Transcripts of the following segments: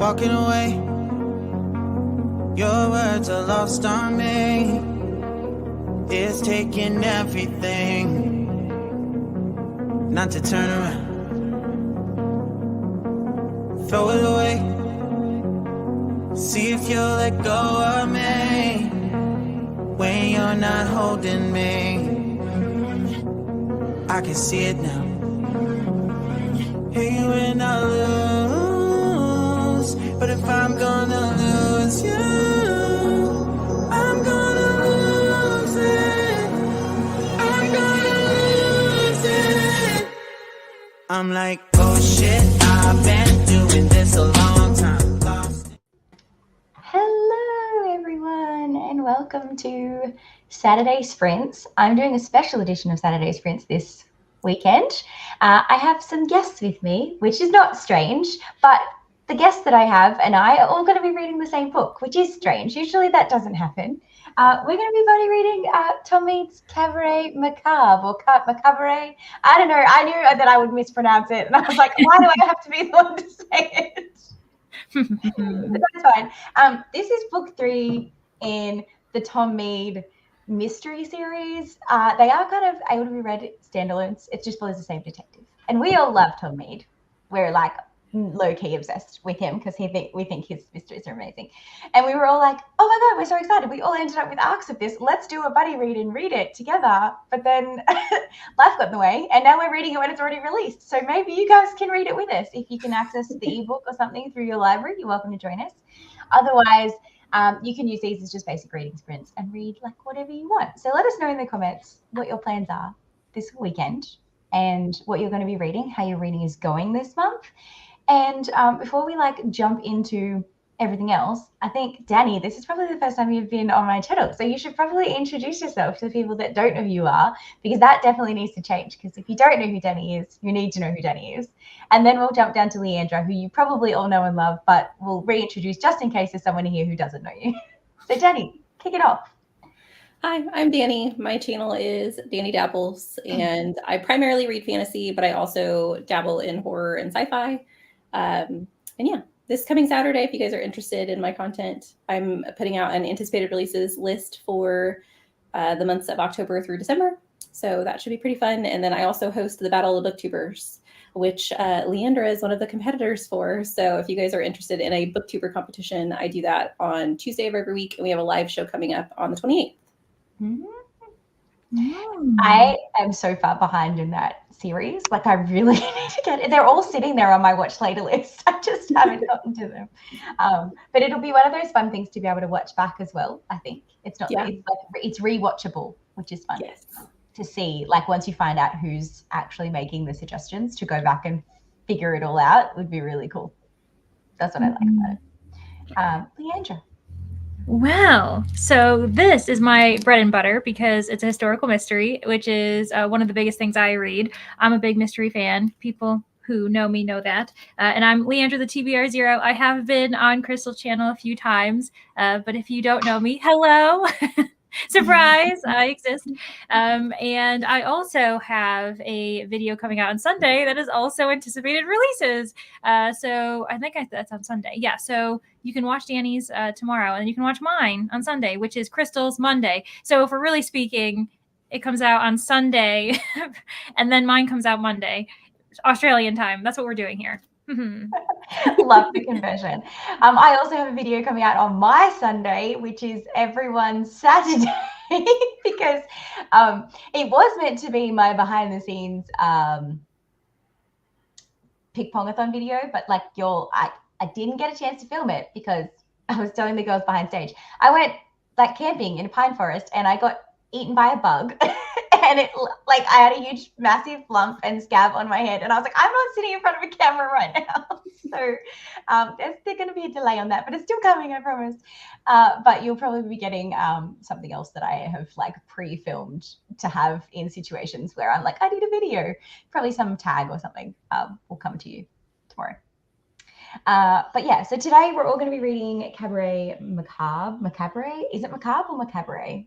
walking away. Your words are lost on me. It's taking everything not to turn around. Throw it away. See if you'll let go of me when you're not holding me. I can see it now. Hey, when I lose, but if I'm gonna lose you, I'm gonna lose it. I'm gonna lose it. I'm like, oh shit, I've been doing this a long time. Lost. Hello everyone and welcome to Saturday Sprints. I'm doing a special edition of Saturday Sprints this weekend. I have some guests with me, which is not strange, but the guests that I have and I are all going to be reading the same book, which is strange. Usually that doesn't happen. We're going to be buddy reading Tom Mead's Cabaret Macarbe or Macabre. I don't know. I knew that I would mispronounce it and I was like, why do I have to be the one to say it? But that's fine. This is book 3 in the Tom Mead mystery series. They are kind of able to be read standalones. It just follows the same detective. And we all love Tom Mead. We're like low-key obsessed with him because we think his mysteries are amazing. And we were all like, oh my God, we're so excited. We all ended up with arcs of this. Let's do a buddy read and read it together. But then life got in the way and now we're reading it when it's already released. So maybe you guys can read it with us. If you can access the ebook or something through your library, you're welcome to join us. Otherwise, you can use these as just basic reading sprints and read like whatever you want. So let us know in the comments what your plans are this weekend and what you're going to be reading, how your reading is going this month. And before we jump into everything else, I think, Danny, this is probably the first time you've been on my channel. So you should probably introduce yourself to the people that don't know who you are, because that definitely needs to change. Because if you don't know who Danny is, you need to know who Danny is. And then we'll jump down to Leandra, who you probably all know and love, but we'll reintroduce just in case there's someone here who doesn't know you. So Danny, kick it off. Hi, I'm Danny. My channel is Danny Dabbles, and I primarily read fantasy, but I also dabble in horror and sci-fi. And yeah, this coming Saturday, if you guys are interested in my content, I'm putting out an anticipated releases list for the months of October through December. So that should be pretty fun. And then I also host the Battle of Booktubers, which Leandra is one of the competitors for. So if you guys are interested in a booktuber competition, I do that on Tuesday of every week. And we have a live show coming up on the 28th. I am so far behind in that series. Like, I really need to get it. They're all sitting there on my watch later list. I just haven't gotten to them. But it'll be one of those fun things to be able to watch back as well, I think. It's not, it's rewatchable, which is fun. Yes. To see, like, once you find out who's actually making the suggestions, to go back and figure it all out would be really cool. That's what I like about it. Leandra. Well, so this is my bread and butter because it's a historical mystery, which is one of the biggest things I read. I'm a big mystery fan. People who know me know that. And I'm Leandra the TBR0. I have been on Crystal Channel a few times, but if you don't know me, hello. Surprise, I exist. And I also have a video coming out on Sunday that is also anticipated releases. So I think that's on Sunday. Yeah, so you can watch Danny's tomorrow, and you can watch mine on Sunday, which is Crystal's Monday. So if we're really speaking, it comes out on Sunday, and then mine comes out Monday, Australian time. That's what we're doing here. Love the conversion. I also have a video coming out on my Sunday, which is everyone's Saturday, because it was meant to be my behind the scenes ping-pongathon video, but like I didn't get a chance to film it because I was telling the girls behind stage. I went like camping in a pine forest and I got eaten by a bug. And it, like, I had a huge, massive lump and scab on my head. And I was like, I'm not sitting in front of a camera right now. So there's going to be a delay on that, but it's still coming, I promise. But you'll probably be getting something else that I have like pre-filmed to have in situations where I'm like, I need a video. Probably some tag or something will come to you tomorrow. But yeah, so today we're all going to be reading Cabaret Macarbe. Macabre? Is it Macarbe or Macabre?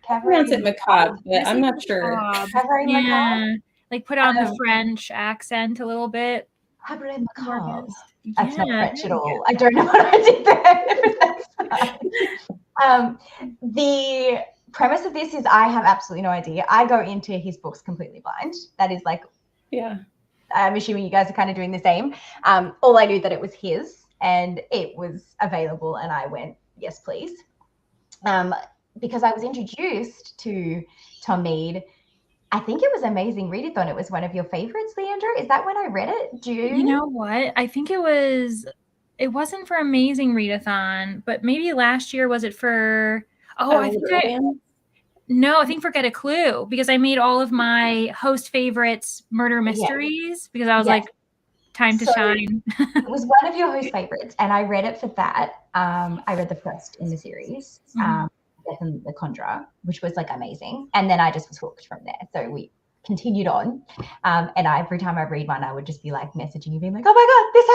I pronounce it Macabre, but I'm not sure. Cabaret Macarbe? Like put on the French accent a little bit. Cabaret Macarbe. That's not Yeah, French there at you go. all. I don't know what I did there. But that's fine. The premise of this is I have absolutely no idea. I go into his books completely blind. That is like, Yeah. I'm assuming you guys are kind of doing the same. All I knew that it was his and it was available, and I went, yes, please. Because I was introduced to Tom Mead. I think it was Amazing Readathon. It was one of your favorites, Leandra. Is that when I read it? You know what? I think it wasn't for Amazing Readathon, but maybe last year was it for I think Forget a Clue, because I made all of my host favorites murder mysteries because I was like, time to shine. It was one of your host favorites, and I read it for that. I read the first in the series, the Conjurer, which was like amazing, and then I just was hooked from there. So we continued on, and every time I read one, I would just be like messaging you, being like, "Oh my god, this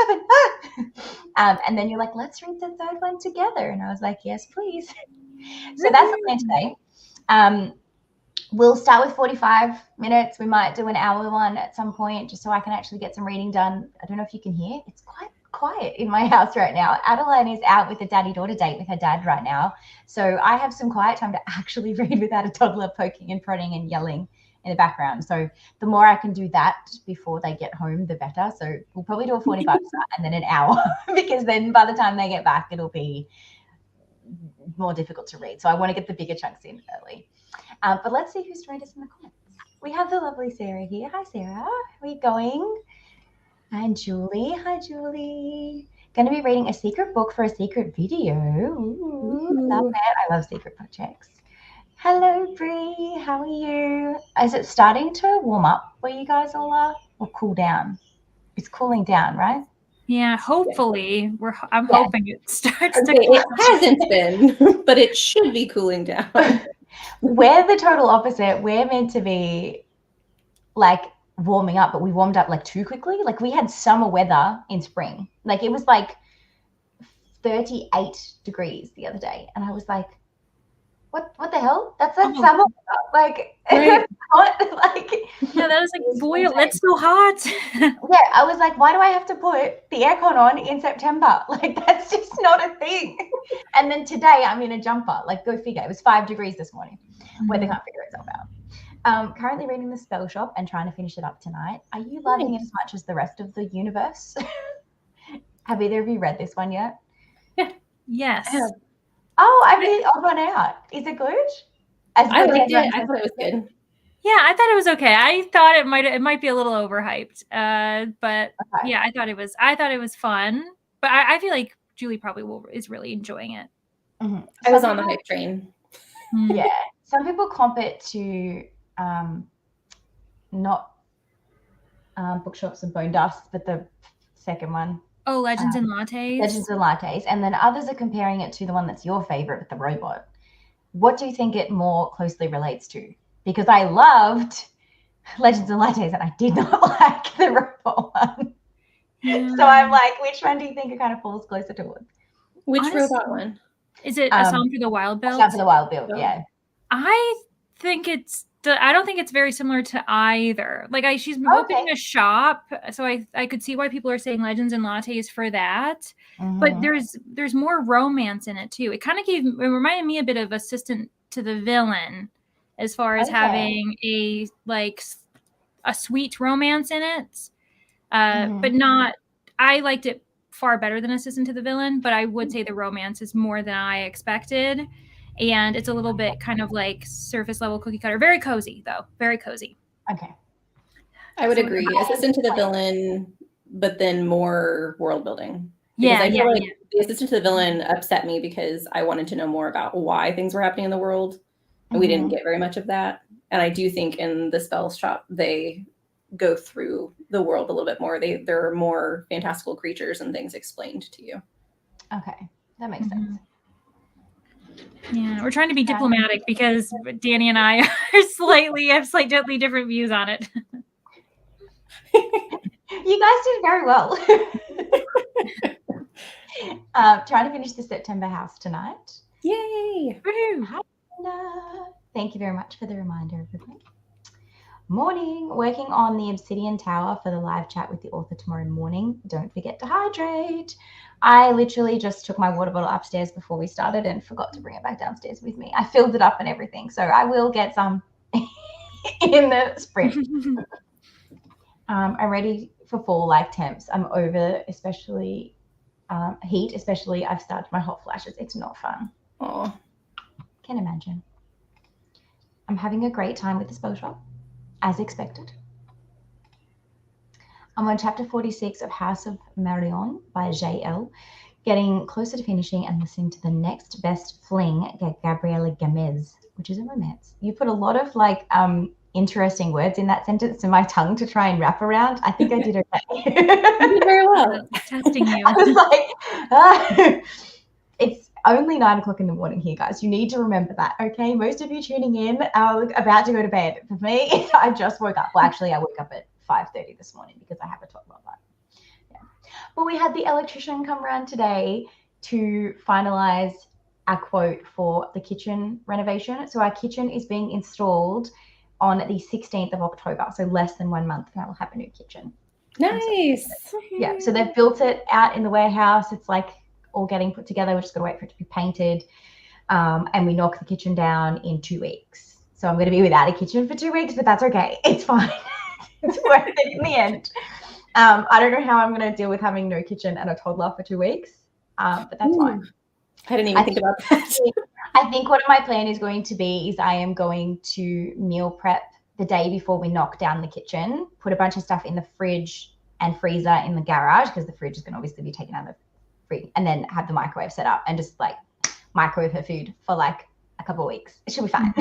happened!" And then you're like, "Let's read the third one together," and I was like, "Yes, please." So that's the plan today. We'll start with 45 minutes. We might do an hour one at some point, just so I can actually get some reading done. I don't know if you can hear. It's quite quiet in my house right now. Adeline is out with a daddy-daughter date with her dad right now. So I have some quiet time to actually read without a toddler poking and prodding and yelling in the background. So the more I can do that before they get home, the better. So we'll probably do a 45 start and then an hour, because then by the time they get back, it'll be more difficult to read. So I want to get the bigger chunks in early. But let's see who's joined us in the comments. We have the lovely Sarah here. Hi, Sarah. How are you going? And Julie. Hi, Julie. Going to be reading a secret book for a secret video. Ooh, love it. I love secret projects. Hello, Bree. How are you? Is it starting to warm up where you guys all are, or cool down? It's cooling down, right? Yeah, hopefully. I'm hoping it starts to cool. It hasn't been, but it should be cooling down. We're the total opposite. We're meant to be like warming up, but we warmed up like too quickly. Like we had summer weather in spring. Like it was like 38 degrees the other day, and I was like, what the hell? That's like summer weather. Like, right. hot. Like, yeah, that was like, boy, that's so hot. Yeah, I was like, why do I have to put the aircon on in September? Like, that's just not a thing. And then today I'm in a jumper. Like, go figure. It was 5 degrees this morning. Weather can't figure itself out. Currently reading The Spell Shop and trying to finish it up tonight. Are you loving it as much as the rest of the universe? Have either of you read this one yet? Yeah. Yes. Oh, I'm the odd one out. Is it good? I liked it. I thought it was good. Yeah, I thought it was okay. I thought it might be a little overhyped. But yeah, I thought it was fun. But I feel like Julie probably is really enjoying it. Mm-hmm. I was on the hype train. Yeah. Some people comp it to not Bookshops and Bone Dust, but the second one. Oh, Legends and Lattes. Legends and Lattes. And then others are comparing it to the one that's your favorite with the robot. What do you think it more closely relates to? Because I loved Legends and Lattes and I did not like the robot one. Yeah. So I'm like, which one do you think it kind of falls closer towards? Which robot one? Is it A Song for the Wild Bill? A Song for the Wild Bill, yeah. I don't think it's very similar to either. Like she's opening a shop, so I could see why people are saying Legends and Lattes for that. Mm-hmm. But there's more romance in it too. It kind of reminded me a bit of Assistant to the Villain, as far as having a sweet romance in it. But not. I liked it far better than Assistant to the Villain, but I would say the romance is more than I expected. And it's a little bit kind of like surface level cookie cutter. Very cozy, though. Very cozy. Okay. I would agree. Assistant to the Villain, but then more world building. Because I feel like the Assistant to the Villain upset me because I wanted to know more about why things were happening in the world. And we didn't get very much of that. And I do think in the Spell Shop, they go through the world a little bit more. There are more fantastical creatures and things explained to you. Okay. That makes sense. Yeah, we're trying to be diplomatic because Danny and I have slightly different views on it. You guys did very well. Trying to finish the September house tonight. Yay! Hi, Linda. Thank you very much for the reminder, everybody. Morning, working on the Obsidian Tower for the live chat with the author tomorrow morning. Don't forget to hydrate. I literally just took my water bottle upstairs before we started and forgot to bring it back downstairs with me. I filled it up and everything, so I will get some in the sprint. I'm ready for fall like temps. I'm over, especially heat, especially I've started my hot flashes. It's not fun. Oh, Can imagine. I'm having a great time with the spell shop, as expected. I'm on chapter 46 of House of Marion by J.L., getting closer to finishing and listening to the next best fling, Gabrielle Gamez, which is a romance. You put a lot of like interesting words in that sentence to my tongue to try and wrap around. I think I did okay. you did very well. Testing you. I was like, it's only 9 o'clock in the morning here, guys. You need to remember that, okay? Most of you tuning in are about to go to bed. For me, I just woke up. Well, actually, I woke up at 5:30 this morning because I have a toddler. But yeah. But we had the electrician come around today to finalize our quote for the kitchen renovation. So our kitchen is being installed on the 16th of October. So less than 1 month, and we'll have a new kitchen. Nice. Yeah, so they've built it out in the warehouse. It's like all getting put together. We're just going to wait for it to be painted. And we knock the kitchen down in 2 weeks. So I'm going to be without a kitchen for 2 weeks, but that's okay. It's fine. It's worth it in the end. I don't know how I'm going to deal with having no kitchen and a toddler for 2 weeks, but that's fine. I didn't even think about that. I think what my plan is going to be is I am going to meal prep the day before we knock down the kitchen, put a bunch of stuff in the fridge and freezer in the garage because the fridge is going to obviously be taken out of the fridge, and then have the microwave set up and just like microwave her food for like a couple of weeks. It should be fine.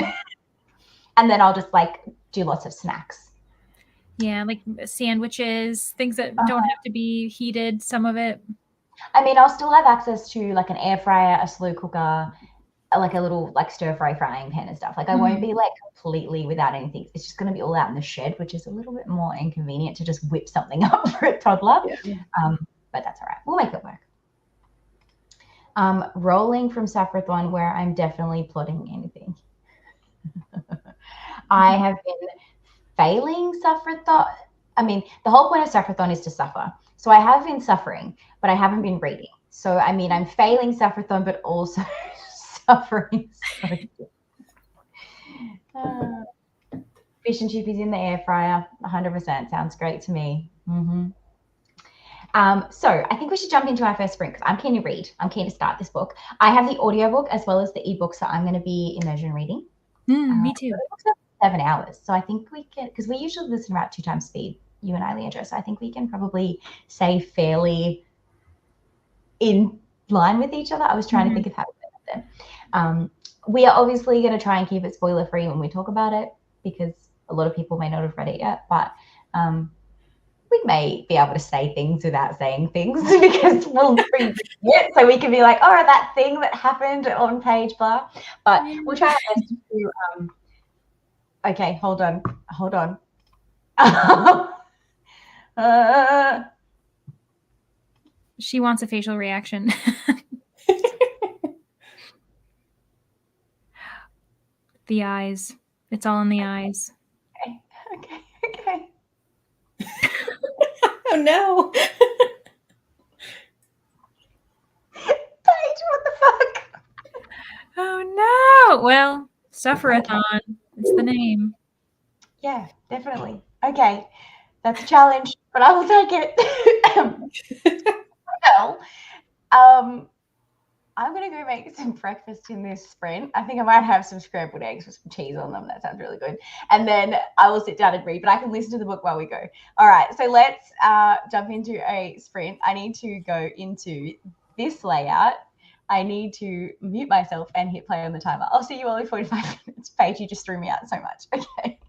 And then I'll just like do lots of snacks. Yeah, like sandwiches, things that don't have to be heated, some of it. I mean, I'll still have access to like an air fryer, a slow cooker, like a little like stir fry frying pan and stuff. Like I won't be like completely without anything. It's just going to be all out in the shed, which is a little bit more inconvenient to just whip something up for a toddler. Yeah. But that's all right. We'll make it work. Rolling from Saffrathon, where I'm definitely plotting anything. I have been failing Saffrathon. I mean, the whole point of Saffrathon is to suffer. So I have been suffering, but I haven't been reading. So, I mean, I'm failing Saffrathon, but also suffering. Fish and chip is in the air fryer, 100%. Sounds great to me. So I think we should jump into our first sprint because I'm keen to read. I'm keen to start this book. I have the audiobook as well as the ebook, so I'm going to be immersion reading. Me too. 7 hours. So I think we can, because we usually listen about 2 times speed, you and I, Leandra. So I think we can probably say fairly in line with each other. I was trying to think of how to say that. We are obviously going to try and keep it spoiler free when we talk about it because a lot of people may not have read it yet, but we may be able to say things without saying things because we'll read it, so we can be like, oh, that thing that happened on page blah. But we'll try our best to. Okay, hold on. She wants a facial reaction. The eyes. It's all in the eyes. Okay. Oh no. Paige, what the fuck? Oh no. Well, Sufferathon. It's the name. Yeah, definitely. Okay. That's a challenge, but I will take it. Well, I'm going to go make some breakfast in this sprint. I think I might have some scrambled eggs with some cheese on them. That sounds really good. And then I will sit down and read, but I can listen to the book while we go. All right, so let's jump into a sprint. I need to go into this layout. I need to mute myself and hit play on the timer. I'll see you all in 45 minutes. Paige, you just threw me out so much. Okay.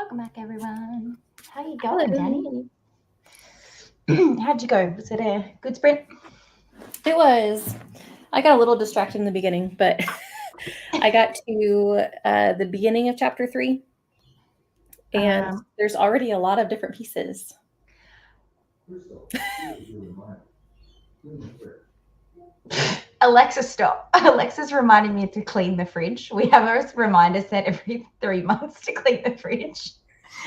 Welcome back, everyone. How you going, Danny? How'd you go? Was it a good sprint? It was. I got a little distracted in the beginning, but I got to the beginning of chapter 3, and there's already a lot of different pieces. Alexa, stop. Alexa's reminding me to clean the fridge. We have a reminder set every 3 months to clean the fridge.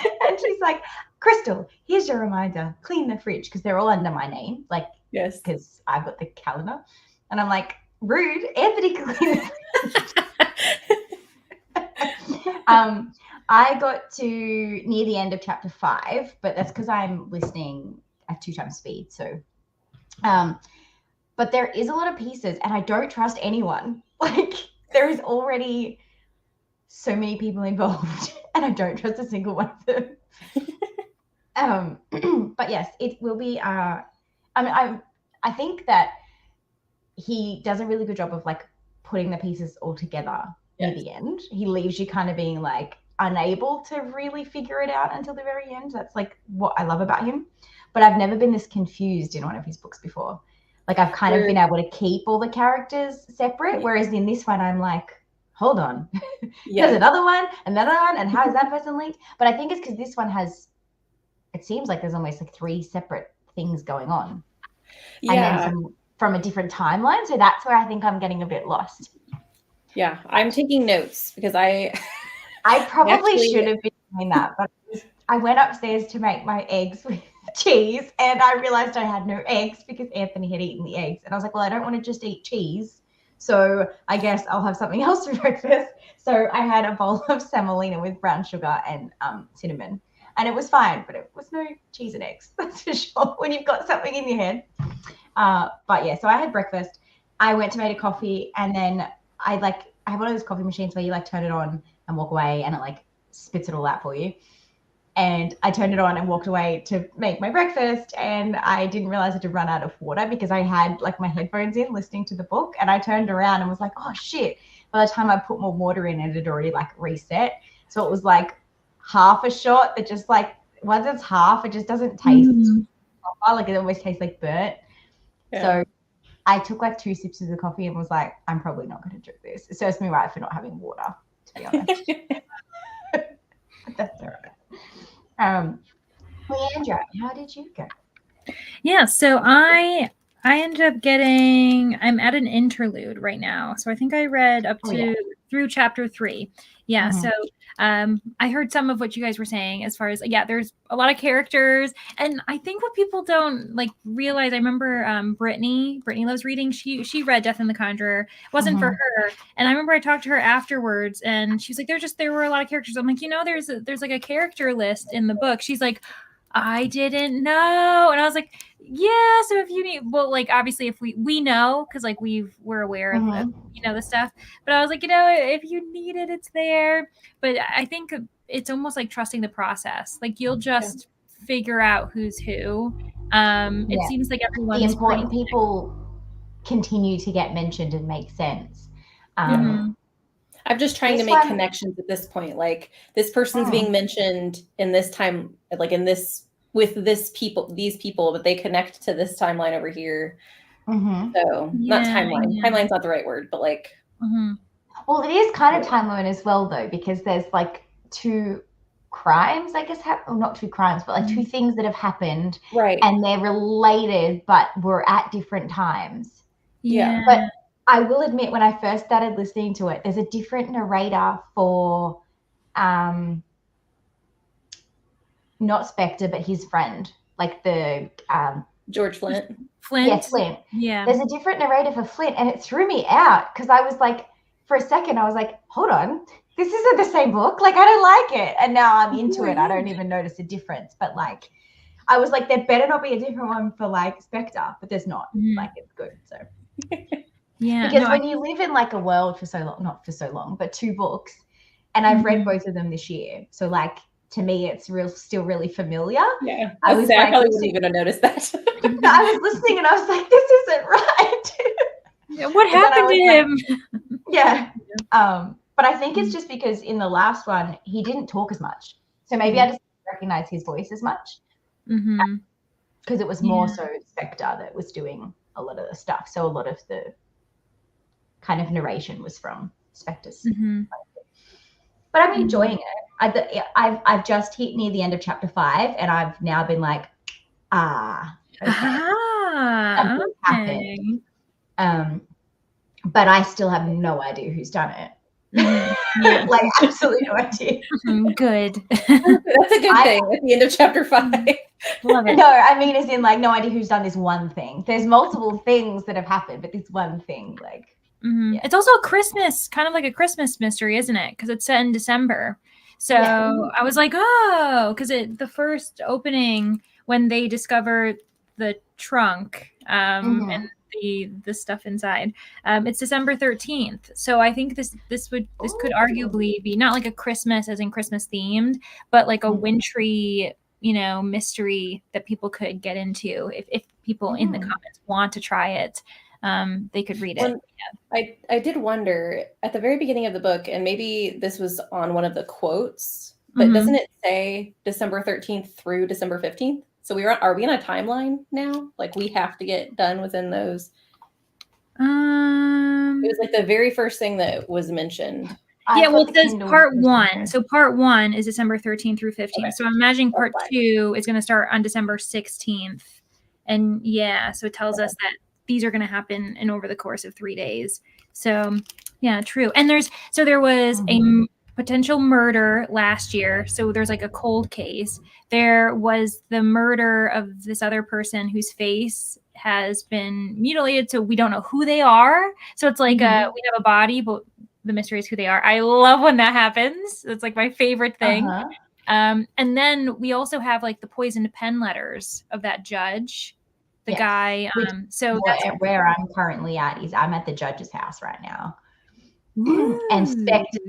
And she's like, Crystal, here's your reminder, clean the fridge, because they're all under my name, like, yes, because I've got the calendar. And I'm like, rude, Anthony can clean the fridge. I got to near the end of chapter 5, but that's because I'm listening at 2 times speed. So, but there is a lot of pieces, and I don't trust anyone. Like, there is already so many people involved, and I don't trust a single one of them. But yes, it will be. I think that he does a really good job of like putting the pieces all together near the end. He leaves you kind of being like unable to really figure it out until the very end. That's like what I love about him. But I've never been this confused in one of his books before. Like, I've kind of been able to keep all the characters separate, whereas in this one I'm like, hold on, there's another one, and how is that person linked? But I think it's because this one has, it seems like there's almost like 3 separate things going on. Yeah. And then some from a different timeline. So that's where I think I'm getting a bit lost. Yeah, I'm taking notes because I probably should have been doing that, but I went upstairs to make my eggs with cheese, and I realized I had no eggs because Anthony had eaten the eggs. And I was like, well, I don't want to just eat cheese, so I guess I'll have something else for breakfast. So I had a bowl of semolina with brown sugar and cinnamon, and it was fine, but it was no cheese and eggs, that's for sure, when you've got something in your head. But yeah, so I had breakfast. I went to make a coffee, and then I have one of those coffee machines where you like turn it on and walk away, and it like spits it all out for you. And I turned it on and walked away to make my breakfast, and I didn't realize I had to run out of water because I had like my headphones in listening to the book, and I turned around and was like, oh shit. By the time I put more water in, it had already like reset. So it was like half a shot that just like, once it's half, it just doesn't taste proper. Like, it almost tastes like burnt. Yeah. So I took like 2 sips of the coffee and was like, I'm probably not going to drink this. It serves me right for not having water, to be honest. But that's all right. Leandra, how did you go? Yeah, so I ended up getting, I'm at an interlude right now. So I think I read up to through chapter 3. Yeah. So I heard some of what you guys were saying as far as, there's a lot of characters. And I think what people don't like realize, I remember Brittany loves reading. She read Death and the Conjurer. It wasn't for her. And I remember I talked to her afterwards, and she's like, there were a lot of characters. I'm like, there's like a character list in the book. She's like, I didn't know. And I was like, yeah, so if you need, well, like, obviously if we know, because like we're aware of the stuff, but I was like, if you need it, it's there. But I think it's almost like trusting the process. Like, you'll just figure out who's who. It seems like everyone's the important people continue to get mentioned and make sense. I'm just trying to make connections at this point. Like, this person's being mentioned in this time, like in this, with these people, but they connect to this timeline over here. So not timeline. Yeah. Timeline's not the right word, but like. Well, it is kind of timeline as well, though, because there's like 2 crimes, I guess, or not 2 crimes, but like 2 things that have happened. Right. And they're related, but were at different times. Yeah. But I will admit, when I first started listening to it, there's a different narrator for not Spectre, but his friend, like the George Flint. Yeah, Flint. Yeah. There's a different narrator for Flint, and it threw me out because I was like, for a second, I was like, hold on, this isn't the same book. Like, I don't like it. And now I'm into it. I don't even notice a difference. But like, I was like, there better not be a different one for like Spectre, but there's not. Like, it's good. So. Yeah. Because when you live in like a world for so long, not for so long, but 2 books, and I've read both of them this year. So like, to me, it's still really familiar. Yeah. I probably wouldn't even have noticed that. I was listening and I was like, this isn't right. Yeah, what happened to him? Yeah. But I think it's just because in the last one, he didn't talk as much. So maybe I just didn't recognize his voice as much because it was more so Spectre that was doing a lot of the stuff. So a lot of the kind of narration was from Spectre's. But I'm enjoying it. I've just hit near the end of chapter 5, and I've now been like, okay. Okay. But I still have no idea who's done it. Like absolutely no idea. Good. That's a good thing at the end of chapter 5. Love it. No, I mean as in like no idea who's done this one thing. There's multiple things that have happened, but this one thing, like It's also a Christmas, kind of like a Christmas mystery, isn't it? Because it's set in December. So I was like, oh, because the first opening when they discover the trunk and the stuff inside, it's December 13th. So I think this could arguably be not like a Christmas as in Christmas themed, but like a wintry, mystery that people could get into if people in the comments want to try it. They could read it. I did wonder at the very beginning of the book, and maybe this was on one of the quotes, but doesn't it say December 13th through December 15th? So are we on a timeline now? Like we have to get done within those. It was like the very first thing that was mentioned. Yeah, well, it says part 1. So part 1 is December 13th through 15th. Okay. So I'm imagining part 2 is going to start on December 16th. And so it tells us that these are going to happen in over the course of 3 days. So yeah, true. And there was a potential murder last year. So there's like a cold case. There was the murder of this other person whose face has been mutilated. So we don't know who they are. So it's like we have a body, but the mystery is who they are. I love when that happens. It's like my favorite thing. And then we also have like the poisoned pen letters of that judge. The guy, so that's where I'm currently at is I'm at the judge's house right now. And Spectre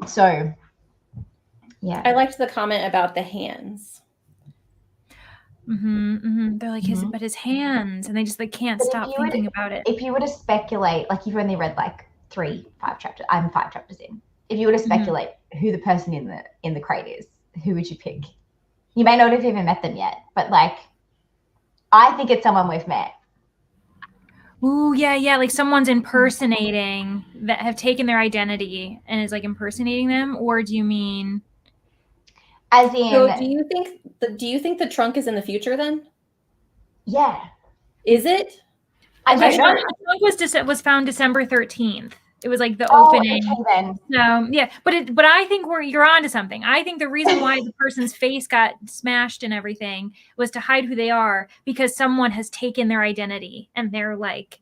so I liked the comment about the hands. They're like his hands, and they just like can't stop thinking about it. If you were to speculate, like you've only read like 5 chapters, I'm 5 chapters in. If you were to speculate who the person in the crate is, who would you pick? You may not have even met them yet, but like I think it's someone we've met. Ooh, yeah. Like someone's impersonating that have taken their identity and is like impersonating them, or do you mean? As in, so do you think the trunk is in the future then? Yeah. Is it? The trunk was found December 13th. It was like the opening. Okay, then. So but I think you're onto something. I think the reason why the person's face got smashed and everything was to hide who they are, because someone has taken their identity and they're like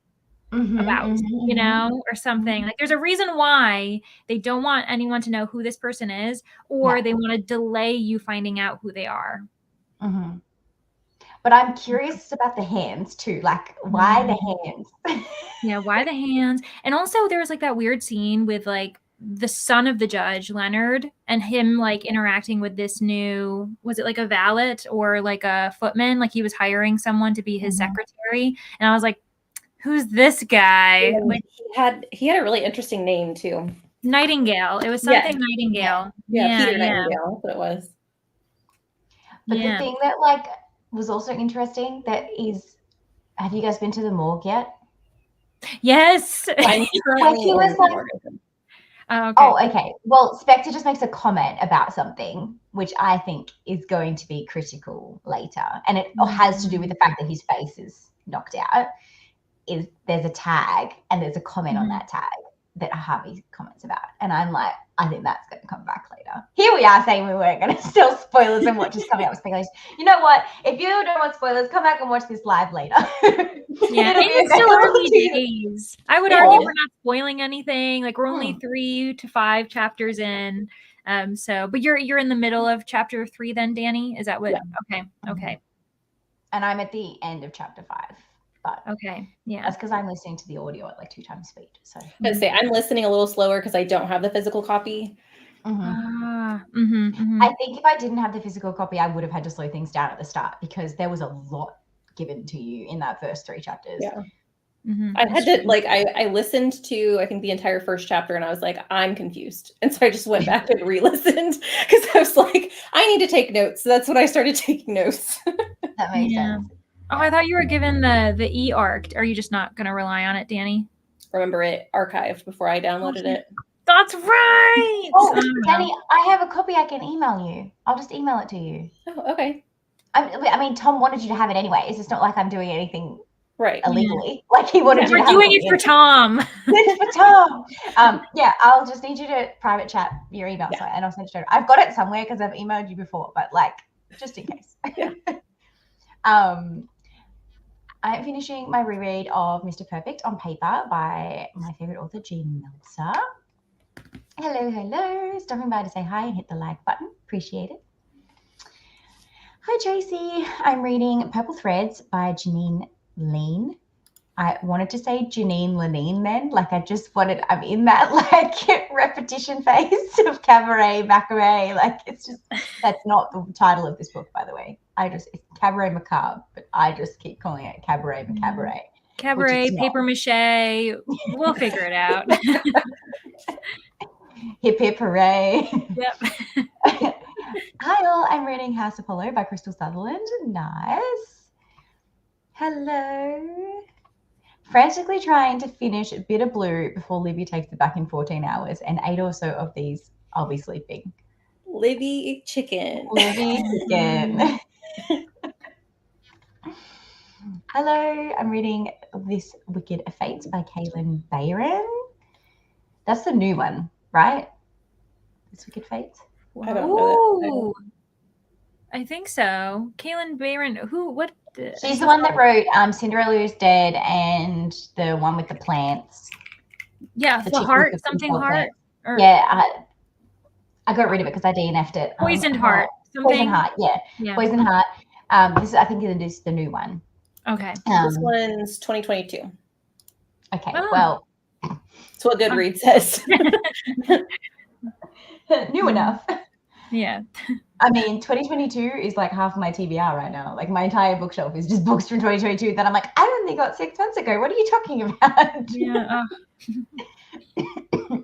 or something. Like there's a reason why they don't want anyone to know who this person is, or they want to delay you finding out who they are. But I'm curious about the hands too. Like, why the hands? Why the hands? And also there was like that weird scene with like the son of the judge, Leonard, and him like interacting with this new, was it like a valet or like a footman? Like he was hiring someone to be his secretary. And I was like, who's this guy? Yeah, like he had a really interesting name too. Nightingale. It was something Nightingale. Peter Nightingale. That's what it was. But the thing that like was also interesting have you guys been to the morgue yet? Yes. Like he was like, okay. Well, Spectre just makes a comment about something which I think is going to be critical later, and it has to do with the fact that his face is knocked out. There's a tag and there's a comment on that tag that Harvey comments about, and I'm like, I think that's going to come back later. Here we are saying we weren't going to sell spoilers and watch this coming out with speculation. You know what? If you don't want spoilers, come back and watch this live later. It's still early days. I would argue we're not spoiling anything. Like we're only 3 to 5 chapters in. But you're in the middle of chapter 3 then, Danny? Is that what? Yeah. Okay. And I'm at the end of chapter 5. But that's because I'm listening to the audio at like 2 times speed. So I'm listening a little slower because I don't have the physical copy. I think if I didn't have the physical copy, I would have had to slow things down at the start because there was a lot given to you in that first 3 chapters. I had to I listened to I think the entire first chapter and I was like, I'm confused. And so I just went back and re-listened because I was like, I need to take notes. So that's when I started taking notes. That makes sense. Oh, I thought you were given the e-arc. Are you just not going to rely on it, Danny? Remember, it archived before I downloaded it. That's right. Oh, Danny, I have a copy I can email you. I'll just email it to you. Oh, okay. I mean, Tom wanted you to have it anyway. It's just not like I'm doing anything illegally. Yeah. Like he wanted you to have it. We're doing it for Tom. It's for Tom. Yeah, I'll just need you to private chat your email, and I'll send it to you. I've got it somewhere because I've emailed you before, but like just in case. Yeah. I'm finishing my reread of Mr. Perfect on paper by my favorite author, Jean Meltzer. Hello. Stopping by to say hi and hit the like button. Appreciate it. Hi, Tracy. I'm reading Purple Threads by Janine Lean. I wanted to say Janine Lenine then. Like I'm in that like repetition phase of Cabaret, Macarbe. Like it's just, that's not the title of this book, by the way. It's Cabaret Macabre, but I just keep calling it Cabaret Macabre. Cabaret, paper mache. We'll figure it out. Hip hip hooray. Yep. Hi all, I'm reading House Apollo by Crystal Sutherland. Nice. Hello. Frantically trying to finish Bitter Blue before Libby takes it back in 14 hours, and 8 or so of these I'll be sleeping. Libby chicken. Hello, I'm reading This Wicked Fate by Kaylin Bayron. That's the new one, right? This Wicked Fate? I don't know that. I think so. Kaylin Bayron, what? She's the one that wrote Cinderella's Dead and the one with the plants. Yeah, the heart, something heart. Yeah, I got rid of it because I DNF'd it. Poisoned Heart. Poisoned Heart, yeah. Poisoned Heart. This I think it is the new one. Okay. This one's 2022. Okay, well. That's what Goodreads says. New enough. Yeah. I mean, 2022 is like half of my TBR right now. Like my entire bookshelf is just books from 2022 that I'm like, I only got 6 months ago. What are you talking about? Yeah.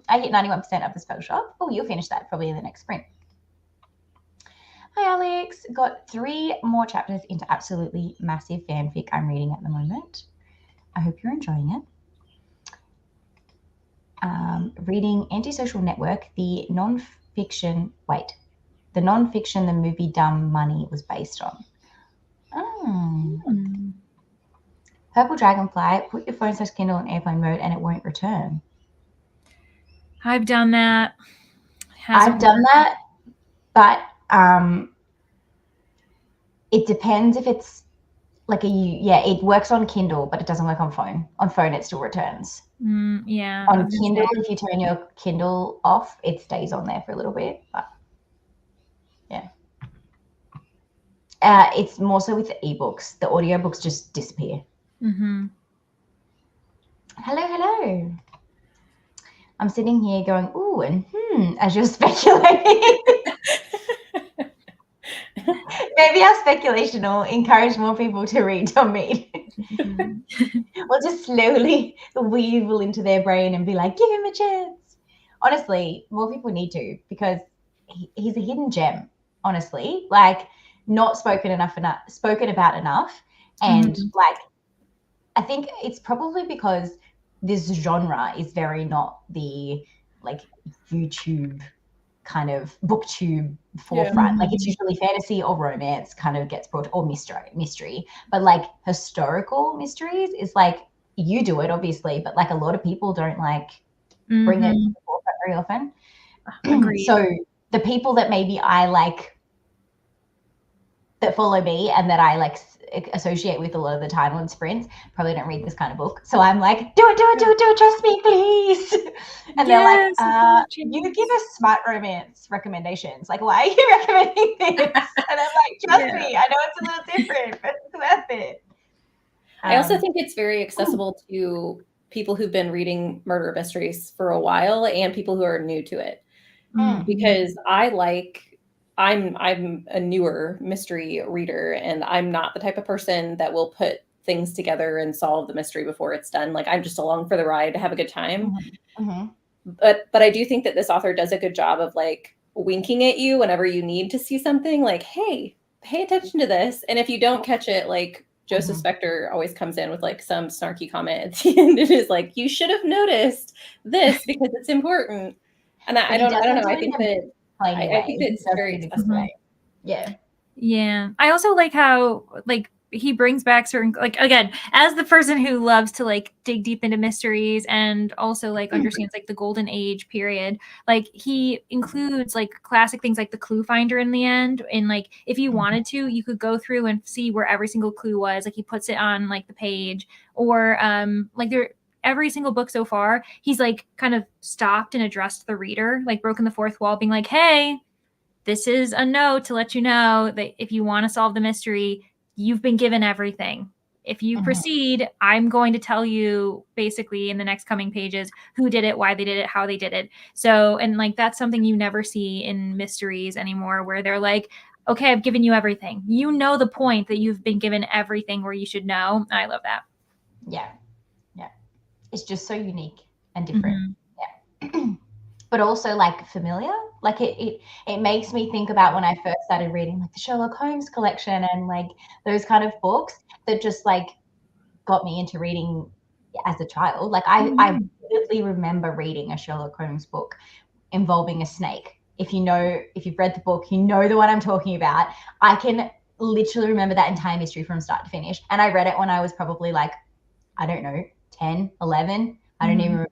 I hit 91% of the spell shop. Oh, you'll finish that probably in the next sprint. Hi, Alex. Got 3 more chapters into absolutely massive fanfic I'm reading at the moment. I hope you're enjoying it. Reading Antisocial Network, the non-fiction the movie Dumb Money was based on. Purple Dragonfly, put your phone/Kindle on airplane mode and it won't return. I've done that. I've done that, but it depends if it's like it works on Kindle, but it doesn't work on phone. On phone, it still returns. Yeah. On Kindle, if you turn your Kindle off, it stays on there for a little bit. But yeah. It's more so with the ebooks. The audiobooks just disappear. Mm-hmm. Hello. I'm sitting here going, ooh, and as you're speculating. Maybe our speculation will encourage more people to read Tom Mead. We'll just slowly weevil into their brain and be like, give him a chance. Honestly, more people need to, because he's a hidden gem, honestly. Like, not spoken about enough. And like, I think it's probably because this genre is very not the like YouTube kind of booktube forefront. Like it's usually fantasy or romance kind of gets brought, or mystery. But like historical mysteries is like, you do it obviously, but like a lot of people don't like bring it to the forefront very often. Agreed. So the people that maybe I like, that follow me and that I like associate with a lot of the time on sprints, probably don't read this kind of book. So I'm like, do it, trust me, please. And they're like, you give us smart romance recommendations. Like, why are you recommending this? And I'm like, trust me, I know it's a little different, but it's worth it. I also think it's very accessible to people who've been reading murder mysteries for a while and people who are new to it. Because I'm a newer mystery reader, and I'm not the type of person that will put things together and solve the mystery before it's done. Like I'm just along for the ride to have a good time. But I do think that this author does a good job of like winking at you whenever you need to see something, like, hey, pay attention to this. And if you don't catch it, like Joseph Spector always comes in with like some snarky comment at the end. It is like, you should have noticed this because it's important. And I don't know. I think that it's very accessible. Yeah. Yeah. I also like how like he brings back certain, like, again, as the person who loves to like dig deep into mysteries and also like understands like the golden age period, like he includes like classic things like the clue finder in the end. And like if you wanted to, you could go through and see where every single clue was. Like he puts it on like the page, or like every single book so far, he's like kind of stopped and addressed the reader, like broken the fourth wall, being like, hey, this is a note to let you know that if you want to solve the mystery, you've been given everything. If you proceed, I'm going to tell you basically in the next coming pages who did it, why they did it, how they did it. So, and like that's something you never see in mysteries anymore, where they're like, okay, I've given you everything. You know the point that you've been given everything where you should know. I love that. Yeah. Yeah. It's just so unique and different. Yeah. But also like familiar. Like it makes me think about when I first started reading like the Sherlock Holmes collection and like those kind of books that just like got me into reading as a child. Like I vividly remember reading a Sherlock Holmes book involving a snake. If you've read the book, you know the one I'm talking about. I can literally remember that entire mystery from start to finish. And I read it when I was probably like, I don't know, 10, 11. I don't even remember,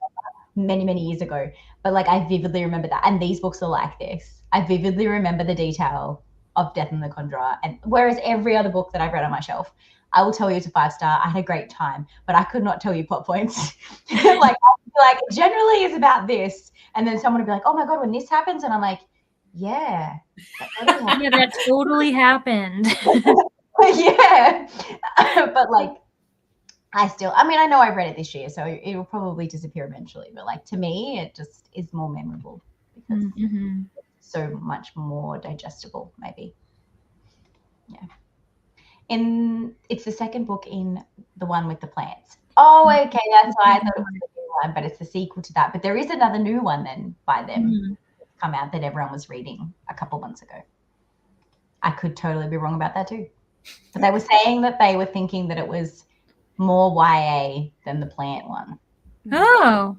many, many years ago. But like I vividly remember that. And these books are like this. I vividly remember the detail of Death and the Conjurer. And whereas every other book that I've read on my shelf, I will tell you it's a 5-star. I had a great time, but I could not tell you plot points. Like it generally is about this. And then someone would be like, oh my God, when this happens. And I'm like, yeah. That totally happened. Yeah. But like, I know I've read it this year, so it will probably disappear eventually. But like to me, it just is more memorable because it's so much more digestible, maybe. Yeah. It's the second book in the one with the plants. Oh, okay, that's why I thought it was the new one, but it's the sequel to that. But there is another new one then by them come out that everyone was reading a couple months ago. I could totally be wrong about that too. But they were saying that they were thinking that it was more YA than the plant one. Oh,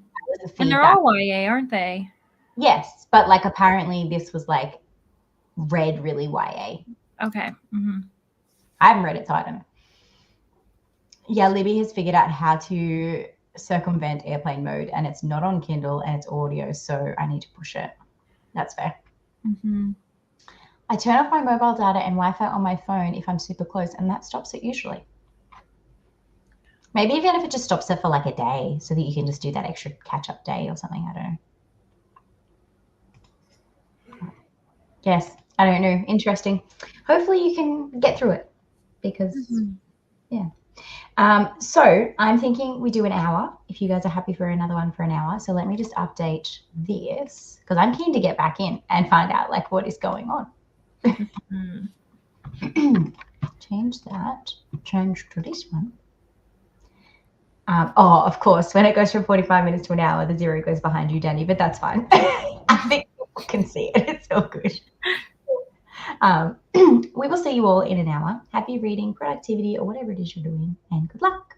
and they're all YA, aren't they? Yes, but like apparently this was like read really YA. Okay. I haven't read it, so I don't know. Yeah, Libby has figured out how to circumvent airplane mode, and it's not on Kindle and it's audio, so I need to push it. That's fair. I turn off my mobile data and Wi-Fi on my phone if I'm super close, and that stops it usually. Maybe even if it just stops it for like a day so that you can just do that extra catch-up day or something. I don't know. Yes, I don't know. Interesting. Hopefully you can get through it because, yeah. So I'm thinking we do an hour if you guys are happy for another one for an hour. So let me just update this because I'm keen to get back in and find out like what is going on. Change that. Change to this one. Of course, when it goes from 45 minutes to an hour, the 0 goes behind you, Danny, but that's fine. I think people can see it. It's all good. We will see you all in an hour. Happy reading, productivity, or whatever it is you're doing, and good luck.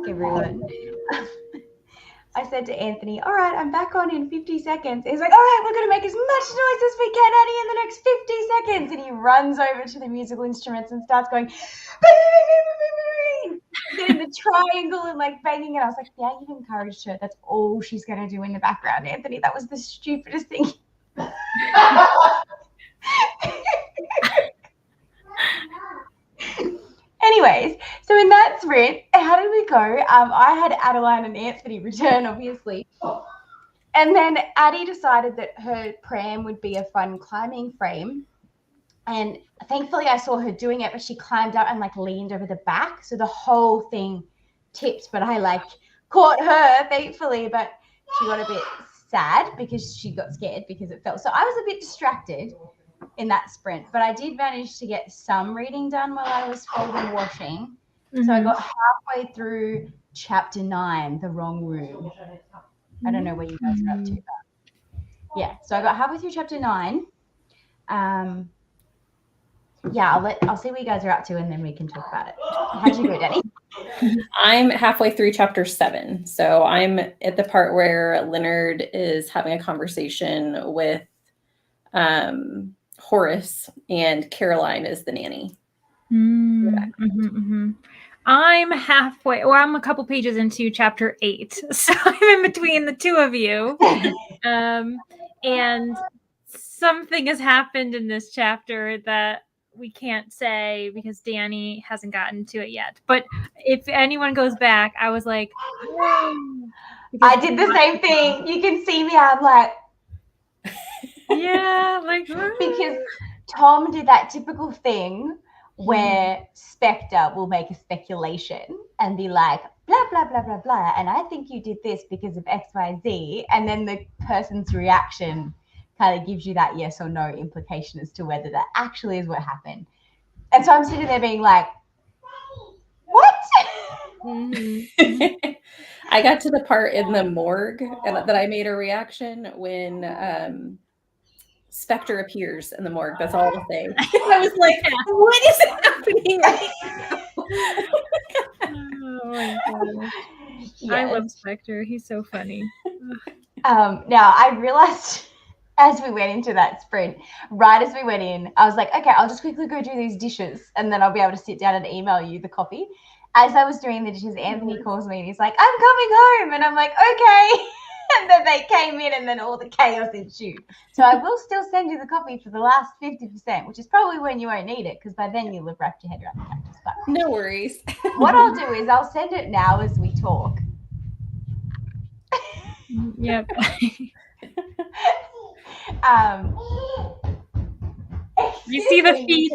everyone. I said to Anthony, all right, I'm back on in 50 seconds. He's like, all right, we're going to make as much noise as we can, Addie, in the next 50 seconds. And he runs over to the musical instruments and starts going, getting the triangle and like banging it. I was like, yeah, you've encouraged her. That's all she's going to do in the background, Anthony. That was the stupidest thing. Anyways, so in that sprint, how did we go? I had Adeline and Anthony return, obviously. And then Addie decided that her pram would be a fun climbing frame. And thankfully I saw her doing it, but she climbed up and like leaned over the back. So the whole thing tipped, but I like caught her, thankfully, but she got a bit sad because she got scared because it fell. So I was a bit distracted in that sprint, but I did manage to get some reading done while I was folding washing. So I got halfway through chapter 9, The Wrong Room. I don't know where you guys are up to, but yeah, so I got halfway through chapter 9. Yeah, I'll see what you guys are up to and then we can talk about it. How'd you go, Danny? I'm halfway through chapter 7. So I'm at the part where Leonard is having a conversation with Horace and Caroline is the nanny. I'm halfway, well, I'm a couple pages into chapter 8. So I'm in between the two of you. And something has happened in this chapter that we can't say because Danny hasn't gotten to it yet. But if anyone goes back, I was like, oh, I did the same thing. You can see me. I'm like, yeah, like because Tom did that typical thing where Spectre will make a speculation and be like, blah, blah, blah, blah, blah. And I think you did this because of X, Y, Z. And then the person's reaction kind of gives you that yes or no implication as to whether that actually is what happened. And so I'm sitting there being like, what? I got to the part in the morgue that I made a reaction when Spectre appears in the morgue. That's all I'll say. I was like, what is happening right now? Oh my gosh. Yes. I love Spectre. He's so funny. Now I realized as we went into that sprint, right as we went in, I was like, okay, I'll just quickly go do these dishes and then I'll be able to sit down and email you the copy. As I was doing the dishes, Anthony calls me and he's like, I'm coming home. And I'm like, okay. And then they came in and then all the chaos ensued. So I will still send you the copy for the last 50%, which is probably when you won't need it because by then you'll have wrapped your head around the cactus. But no worries. What I'll do is I'll send it now as we talk. Yep. You see the feet?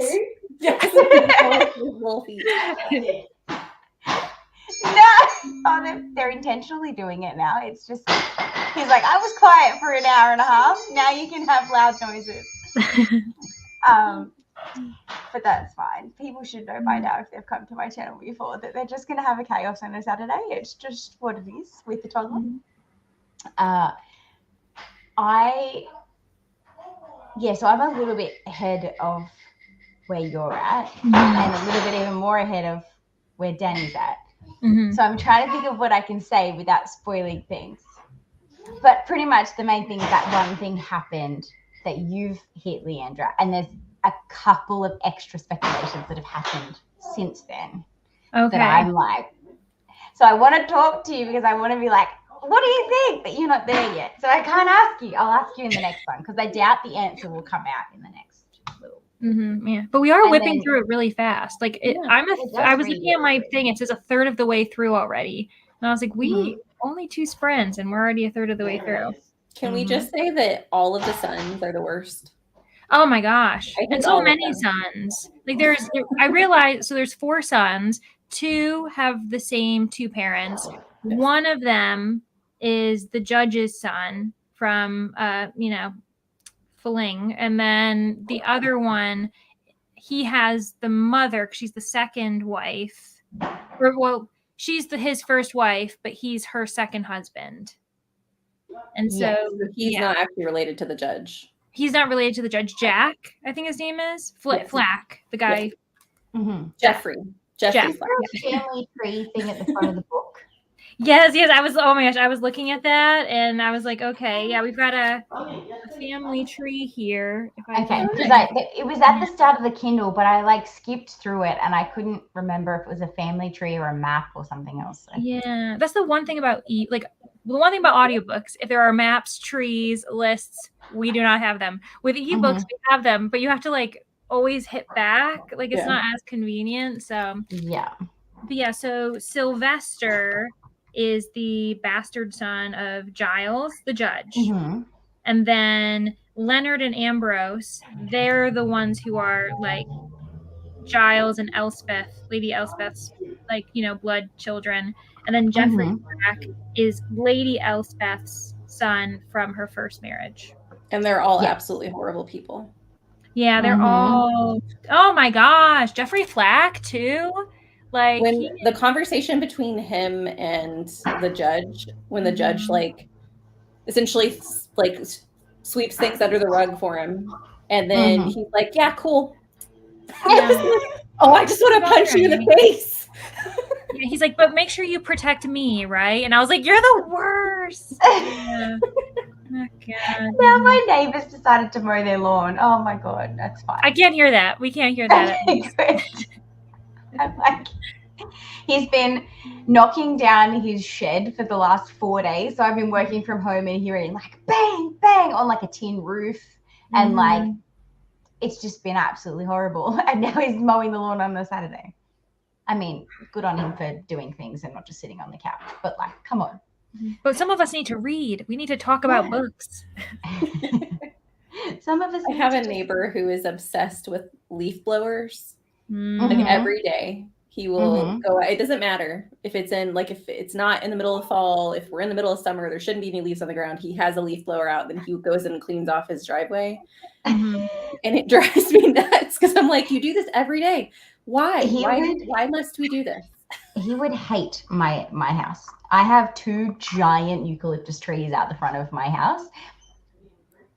No, they're intentionally doing it now. It's just, he's like, I was quiet for an hour and a half. Now you can have loud noises. But that's fine. People should know by now if they've come to my channel before that they're just going to have a chaos on a Saturday. It's just what it is with the toddler. So I'm a little bit ahead of where you're at and a little bit even more ahead of where Danny's at. So I'm trying to think of what I can say without spoiling things. But pretty much the main thing is that one thing happened that you've hit, Leandra, and there's a couple of extra speculations that have happened since then. Okay. That I'm like, so I want to talk to you because I want to be like, what do you think? But you're not there yet. So I can't ask you. I'll ask you in the next one because I doubt the answer will come out in the next little. Yeah, but we are whipping through it really fast. Like I was looking at my thing. It says a third of the way through already, and I was like, we only 2 sprints, and we're already a third of the way through. Can we just say that all of the sons are the worst? Oh my gosh, and so many sons. Like I realized. So there's 4 sons. 2 have the same 2 parents. One of them is the judge's son from Fling, and then the other one, he has the mother. She's the second wife, she's his first wife, but he's her second husband, and so he's not actually related to the judge. He's not related to the judge. Jack, I think his name is Flack, the guy. Jeffrey. Jeffrey Is there a family tree thing at the front of the book? Yes. I was. Oh my gosh, I was looking at that, and I was like, okay, yeah, we've got a family tree here. If I Okay, can. because it was at the start of the Kindle, but I like skipped through it and I couldn't remember if it was a family tree or a map or something else. So. Yeah, that's the one thing about the one thing about audiobooks. If there are maps, trees, lists, we do not have them. With ebooks, we have them, but you have to like always hit back. Like it's not as convenient. So yeah. But yeah, so Sylvester is the bastard son of Giles, the judge. Mm-hmm. And then Leonard and Ambrose, they're the ones who are like Giles and Elspeth, Lady Elspeth's, like, blood children. And then Geoffrey Black is Lady Elspeth's son from her first marriage. And they're all absolutely horrible people. Yeah, they're all, oh my gosh, Geoffrey Flack too. Like when the conversation between him and the judge, when the judge like essentially like sweeps things under the rug for him, and then he's like, "Yeah, cool." Yeah. Oh, I just want to punch you in the face. Yeah, he's like, "But make sure you protect me, right?" And I was like, "You're the worst." Yeah. Oh, God. Now my neighbors decided to mow their lawn. Oh my God, that's fine. I can't hear that. We can't hear that. Good. I'm like, he's been knocking down his shed for the last 4 days. So I've been working from home and hearing like bang, bang on like a tin roof. And like, it's just been absolutely horrible. And now he's mowing the lawn on a Saturday. I mean, good on him for doing things and not just sitting on the couch. But like, come on. But some of us need to read. We need to talk about books. Some of us. I have a neighbor who is obsessed with leaf blowers. Like every day he will go. It doesn't matter if it's if it's not in the middle of fall, if we're in the middle of summer, there shouldn't be any leaves on the ground. He has a leaf blower out, then he goes in and cleans off his driveway. And it drives me nuts because I'm like, you do this every day. Why? Why must we do this? He would hate my house. I have 2 giant eucalyptus trees out the front of my house.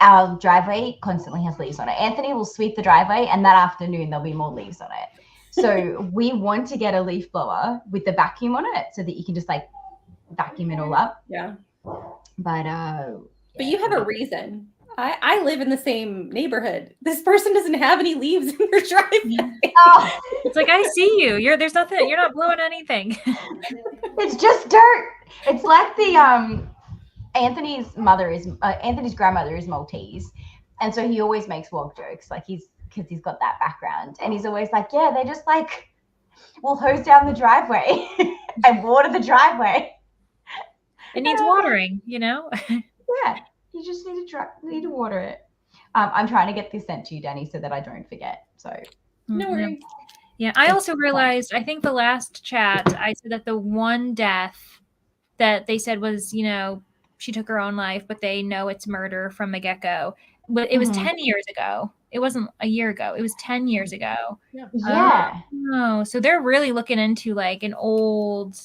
Our driveway constantly has leaves on it. Anthony will sweep the driveway and that afternoon there'll be more leaves on it. So we want to get a leaf blower with the vacuum on it so that you can just like vacuum it all up. Yeah. But you have a reason. I live in the same neighborhood. This person doesn't have any leaves in their driveway. Oh. It's like, I see you. There's nothing. You're not blowing anything. It's just dirt. It's like the Anthony's grandmother is Maltese, and so he always makes wog jokes, like because he's got that background, and he's always like, yeah, they just like will hose down the driveway and water the driveway. It needs watering, Yeah, you just need to water it. I'm trying to get this sent to you, Danny, so that I don't forget. So no worries. Yeah, I also realized, I think the last chat, I said that the one death that they said was, she took her own life, but they know it's murder from the get-go. But it was 10 years ago. It wasn't a year ago. It was 10 years ago. Yeah. Oh, so they're really looking into like an old...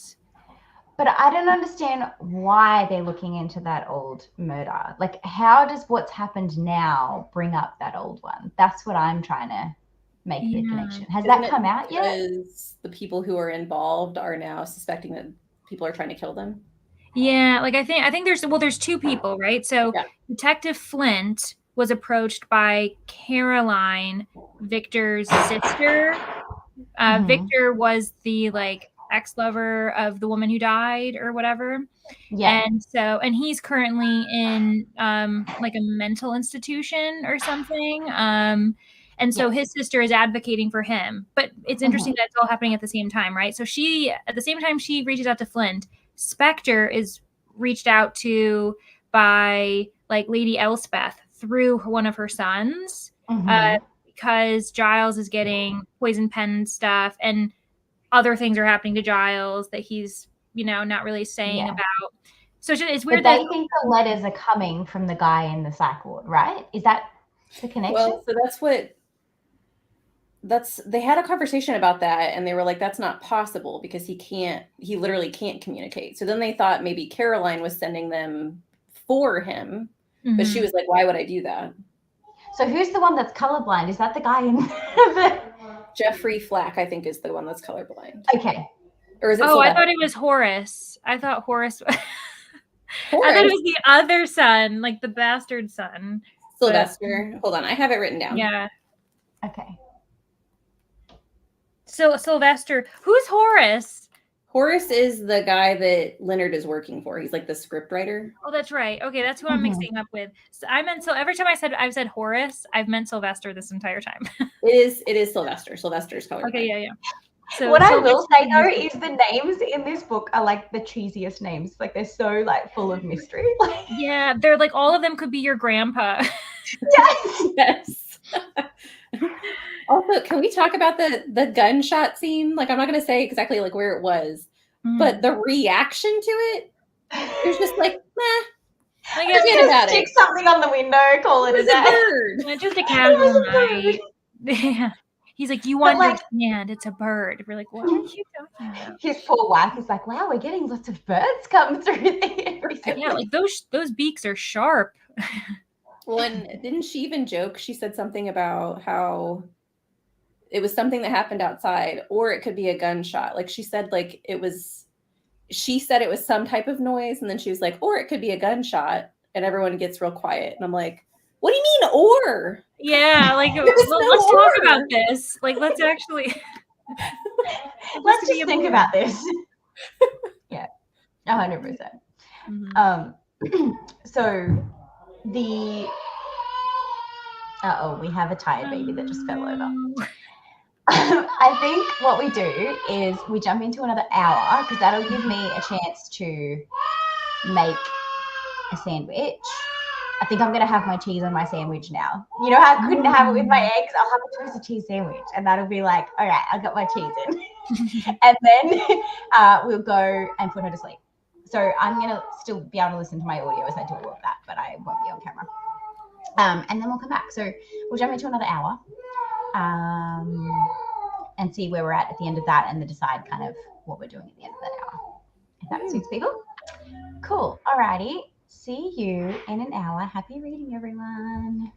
But I don't understand why they're looking into that old murder. Like, how does what's happened now bring up that old one? That's what I'm trying to make the connection. Has that come out yet? Because the people who are involved are now suspecting that people are trying to kill them. Yeah, like I think there's 2 people, right? So Detective Flint was approached by Caroline, Victor's sister. Victor was the like ex-lover of the woman who died or whatever. Yeah. And he's currently in like a mental institution or something. And so his sister is advocating for him. But it's interesting that it's all happening at the same time, right? So at the same time she reaches out to Flint, Spectre is reached out to by like Lady Elspeth through one of her sons because Giles is getting poison pen stuff and other things are happening to Giles that he's, not really saying about. So it's weird but they think the letters are coming from the guy in the psych ward, right? Is that the connection? Well, so they had a conversation about that and they were like, that's not possible because he literally can't communicate. So then they thought maybe Caroline was sending them for him, but she was like, why would I do that? So who's the one that's colorblind? Is that the guy in the Jeffrey Flack, I think, is the one that's colorblind. Okay. Or is it? Oh, I Sylvester? thought it was Horace. I thought Horace. I Horace? thought it was the other son, like the bastard son. Sylvester. Hold on, I have it written down. Yeah. Okay. So Sylvester, who's Horace? Horace is the guy that Leonard is working for. He's like the script writer. Oh, that's right. Okay, that's who I'm mixing up with. So every time I've said Horace, I've meant Sylvester this entire time. It is Sylvester. Sylvester's colorblind. Okay, yeah. So What I Sylvester will say though is the names in this book are like the cheesiest names. Like they're so like full of mystery. Yeah, they're like all of them could be your grandpa. Yes. Also, can we talk about the gunshot scene? Like, I'm not going to say exactly like where it was, but the reaction to it, there's just like, meh. Like, Forget about Stick it. something on the window, call it a It's a day. bird. It's just a casual night. Yeah. He's like, you understand, it's a bird. We're like, what are you talking about? His poor wife is like, wow, we're getting lots of birds come through there recently. Yeah, like those beaks are sharp. Well, and didn't she even joke? She said something about how it was something that happened outside, or it could be a gunshot. Like she said it was some type of noise, and then she was like, or it could be a gunshot, and everyone gets real quiet. And I'm like, what do you mean, or? Yeah, like let's talk about this. Like, let's actually let's just think about this. Yeah, 100%. So we have a tired baby that just fell over. I think what we do is we jump into another hour because that'll give me a chance to make a sandwich. I think I'm going to have my cheese on my sandwich now. You know how I couldn't have it with my eggs? I'll have a toasted cheese sandwich, and that'll be like, all right, I got my cheese in. And then we'll go and put her to sleep. So I'm going to still be able to listen to my audio as I do all of that, but I won't be on camera. And then we'll come back. So we'll jump into another hour and see where we're at the end of that and then decide kind of what we're doing at the end of that hour. If that suits people. Cool. Alrighty. See you in an hour. Happy reading, everyone.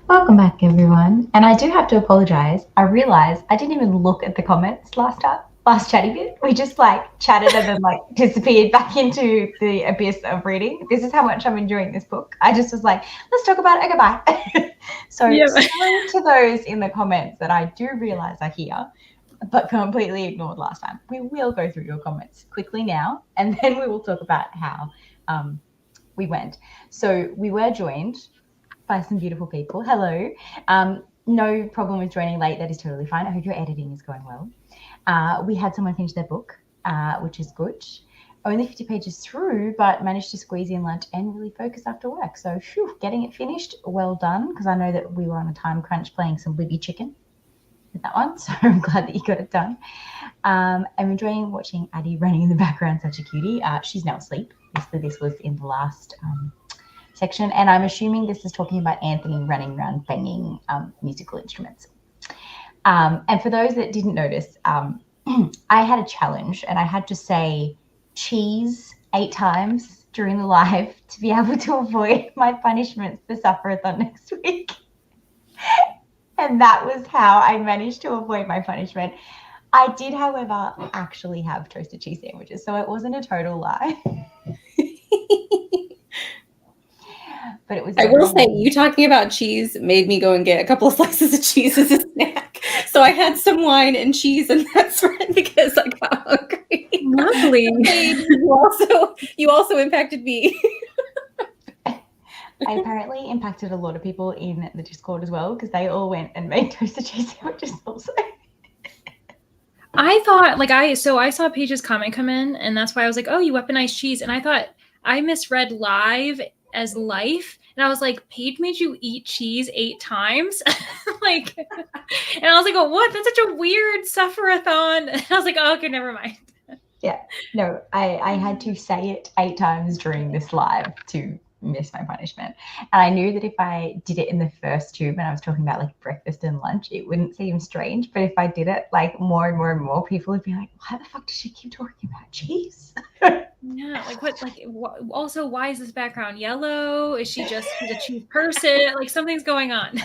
Welcome back, everyone. And I do have to apologize. I realized I didn't even look at the comments last chatty bit. We just like chatted and then like disappeared back into the abyss of reading. This is how much I'm enjoying this book. I just was like, let's talk about it. Goodbye. So Yeah. sorry to those in the comments that I do realize are here, but completely ignored last time. We will go through your comments quickly now, and then we will talk about how we went. So we were joined by some beautiful people. Hello. No problem with joining late. That is totally fine. I hope your editing is going well. We had someone finish their book, which is good. Only 50 pages through, but managed to squeeze in lunch and really focus after work. So getting it finished, well done, because I know that we were on a time crunch playing some Libby chicken with that one. So I'm glad that you got it done. I'm enjoying watching Addie running in the background, such a cutie. She's now asleep. Basically, this was in the last section, and I'm assuming this is talking about Anthony running around banging musical instruments. And for those that didn't notice, I had a challenge, and I had to say cheese 8 times during the live to be able to avoid my punishments for Suffer-a-thon next week. And that was how I managed to avoid my punishment. I did, however, actually have toasted cheese sandwiches, so it wasn't a total lie. But it was. I will say, you talking about cheese made me go and get a couple of slices of cheese as a snack. So I had some wine and cheese, and that's right because I got hungry. Lovely. You also impacted me. I apparently impacted a lot of people in the Discord as well, because they all went and made toasted cheese sandwiches also. I thought I saw Paige's comment come in, and that's why I was like, oh, you weaponize cheese. And I thought I misread live as life. And I was like, Paige made you eat cheese 8 times. And I was like, oh, what? That's such a weird Suffer-a-thon. And I was like, oh, okay, never mind. Yeah, no, I had to say it 8 times during this live to miss my punishment. And I knew that if I did it in the first 2, when I was talking about like breakfast and lunch, it wouldn't seem strange. But if I did it like more and more and more, people would be like, why the fuck does she keep talking about cheese? Yeah, also, why is this background yellow? Is she just a cheese person? Like something's going on.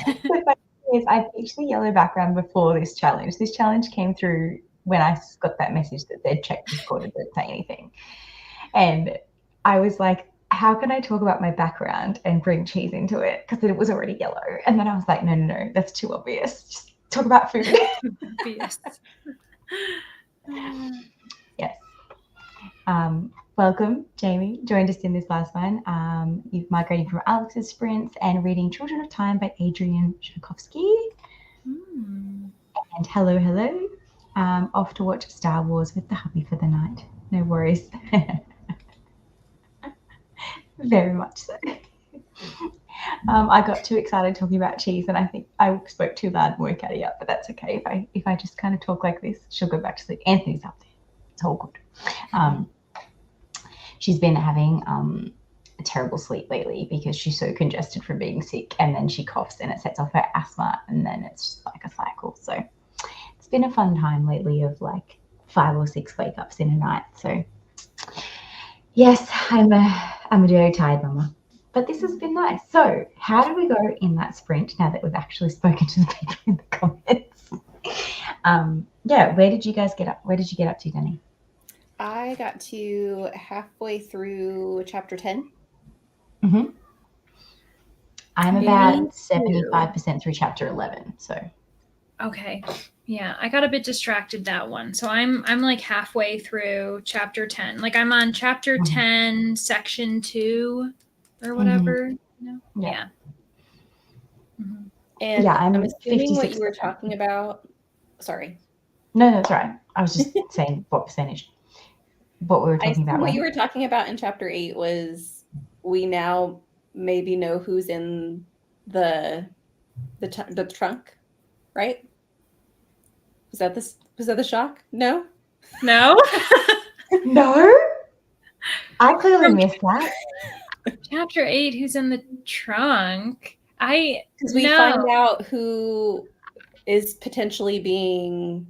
I've reached the yellow background before this challenge. This challenge came through when I got that message that they'd checked Discord and didn't say anything. And I was like, how can I talk about my background and bring cheese into it? Because it was already yellow. And then I was like, no, that's too obvious. Just talk about food. Obvious. Yes. Welcome, Jamie. Joined us in this last one. You've migrated from Alex's sprints and reading Children of Time by Adrian Tchaikovsky. And hello. Off to watch Star Wars with the hubby for the night. No worries. Very much so. I got too excited talking about cheese, and I think I spoke too loud and woke Addie up, but that's okay. If I just kind of talk like this, she'll go back to sleep. Anthony's up there. It's all good. She's been having a terrible sleep lately because she's so congested from being sick, and then she coughs and it sets off her asthma, and then it's just like a cycle. So it's been a fun time lately of like 5 or 6 wake-ups in a night. So yes, I'm a very tired mama, but this has been nice. So how did we go in that sprint now that we've actually spoken to the people in the comments? Where did you guys get up? Where did you get up to, Danny? I got to halfway through chapter 10. Mm-hmm. I'm about 75% through chapter 11. So okay. Yeah, I got a bit distracted that one. So I'm like halfway through chapter 10. Like I'm on chapter 10, section 2 or whatever. Yeah. Mm-hmm. And I'm assuming what you were talking about. Sorry. No, that's right. I was just saying what percentage. What we were talking about. What you were talking about in chapter 8 was we now maybe know who's in the trunk, right? Was that the shock? No? No. I clearly missed that. Chapter 8, who's in the trunk? Because we find out who is potentially being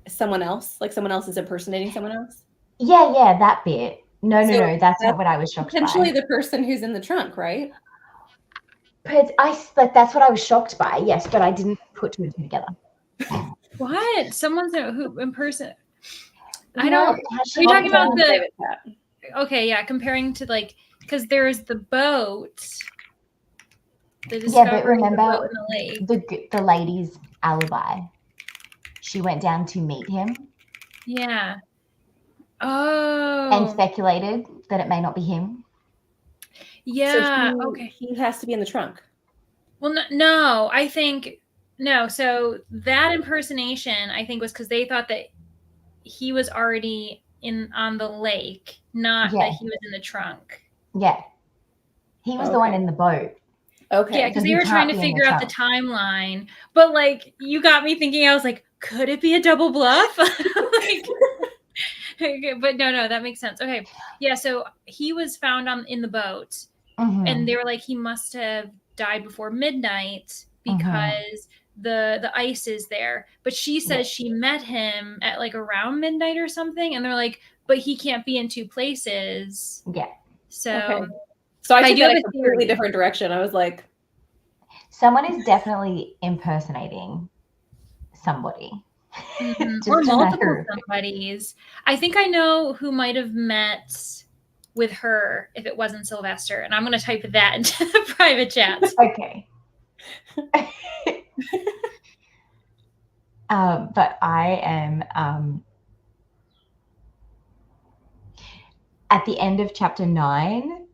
someone else, like someone else is impersonating someone else. Yeah, that bit. No, that's not what I was shocked by. Potentially the person who's in the trunk, right? But that's what I was shocked by. Yes, but I didn't put two and two together. What? Someone's who in person? I No, don't. has she Are you talking been about to- Private chat. Okay, yeah, comparing to like, because there's the boat. The Yeah, but discovery of the remember boat in the lake. the lady's alibi. She went down to meet him Yeah. and Oh. speculated that it may not be him. Yeah. So Okay. he has to be in the trunk. Well, no, I think no. So that impersonation, I think, was because they thought that he was already on the lake, not Yeah. that he was in the trunk. Yeah. He was the one in the boat. Okay. Yeah, because So they he were trying can't to be in the figure out the timeline, but like you got me thinking. I was like, could it be a double bluff? Like, but no, that makes sense. Okay, yeah. So he was found in the boat, and they were like, he must have died before midnight because the ice is there. But she says she met him at like around midnight or something, and they're like, but he can't be in two places. Yeah. So. Okay. So I I took do that have a a completely theory. different direction. I was like, Someone is definitely impersonating somebody. Just or don't know multiple who. somebodies. I think I know who might have met with her if it wasn't Sylvester, and I'm going to type that into the private chat. Okay. But I am at the end of chapter 9,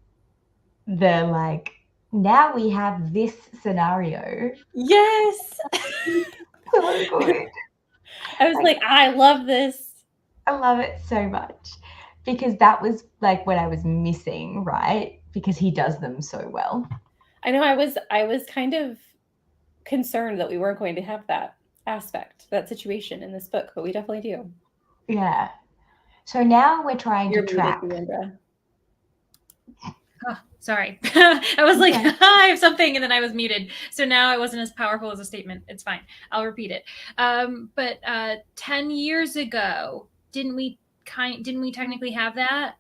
they're like, now we have this scenario. yes. So good. I was like, I love this. I love it so much because that was like what I was missing, right? Because he does them so well. I know I was kind of concerned that we weren't going to have that aspect, that situation in this book, but we definitely do. Yeah. So now we're trying You're to track. muted, Leandra. Oh, sorry. I was like, Okay. I have something, and then I was muted. So now it wasn't as powerful as a statement. It's fine. I'll repeat it. But 10 years ago, didn't we technically have that?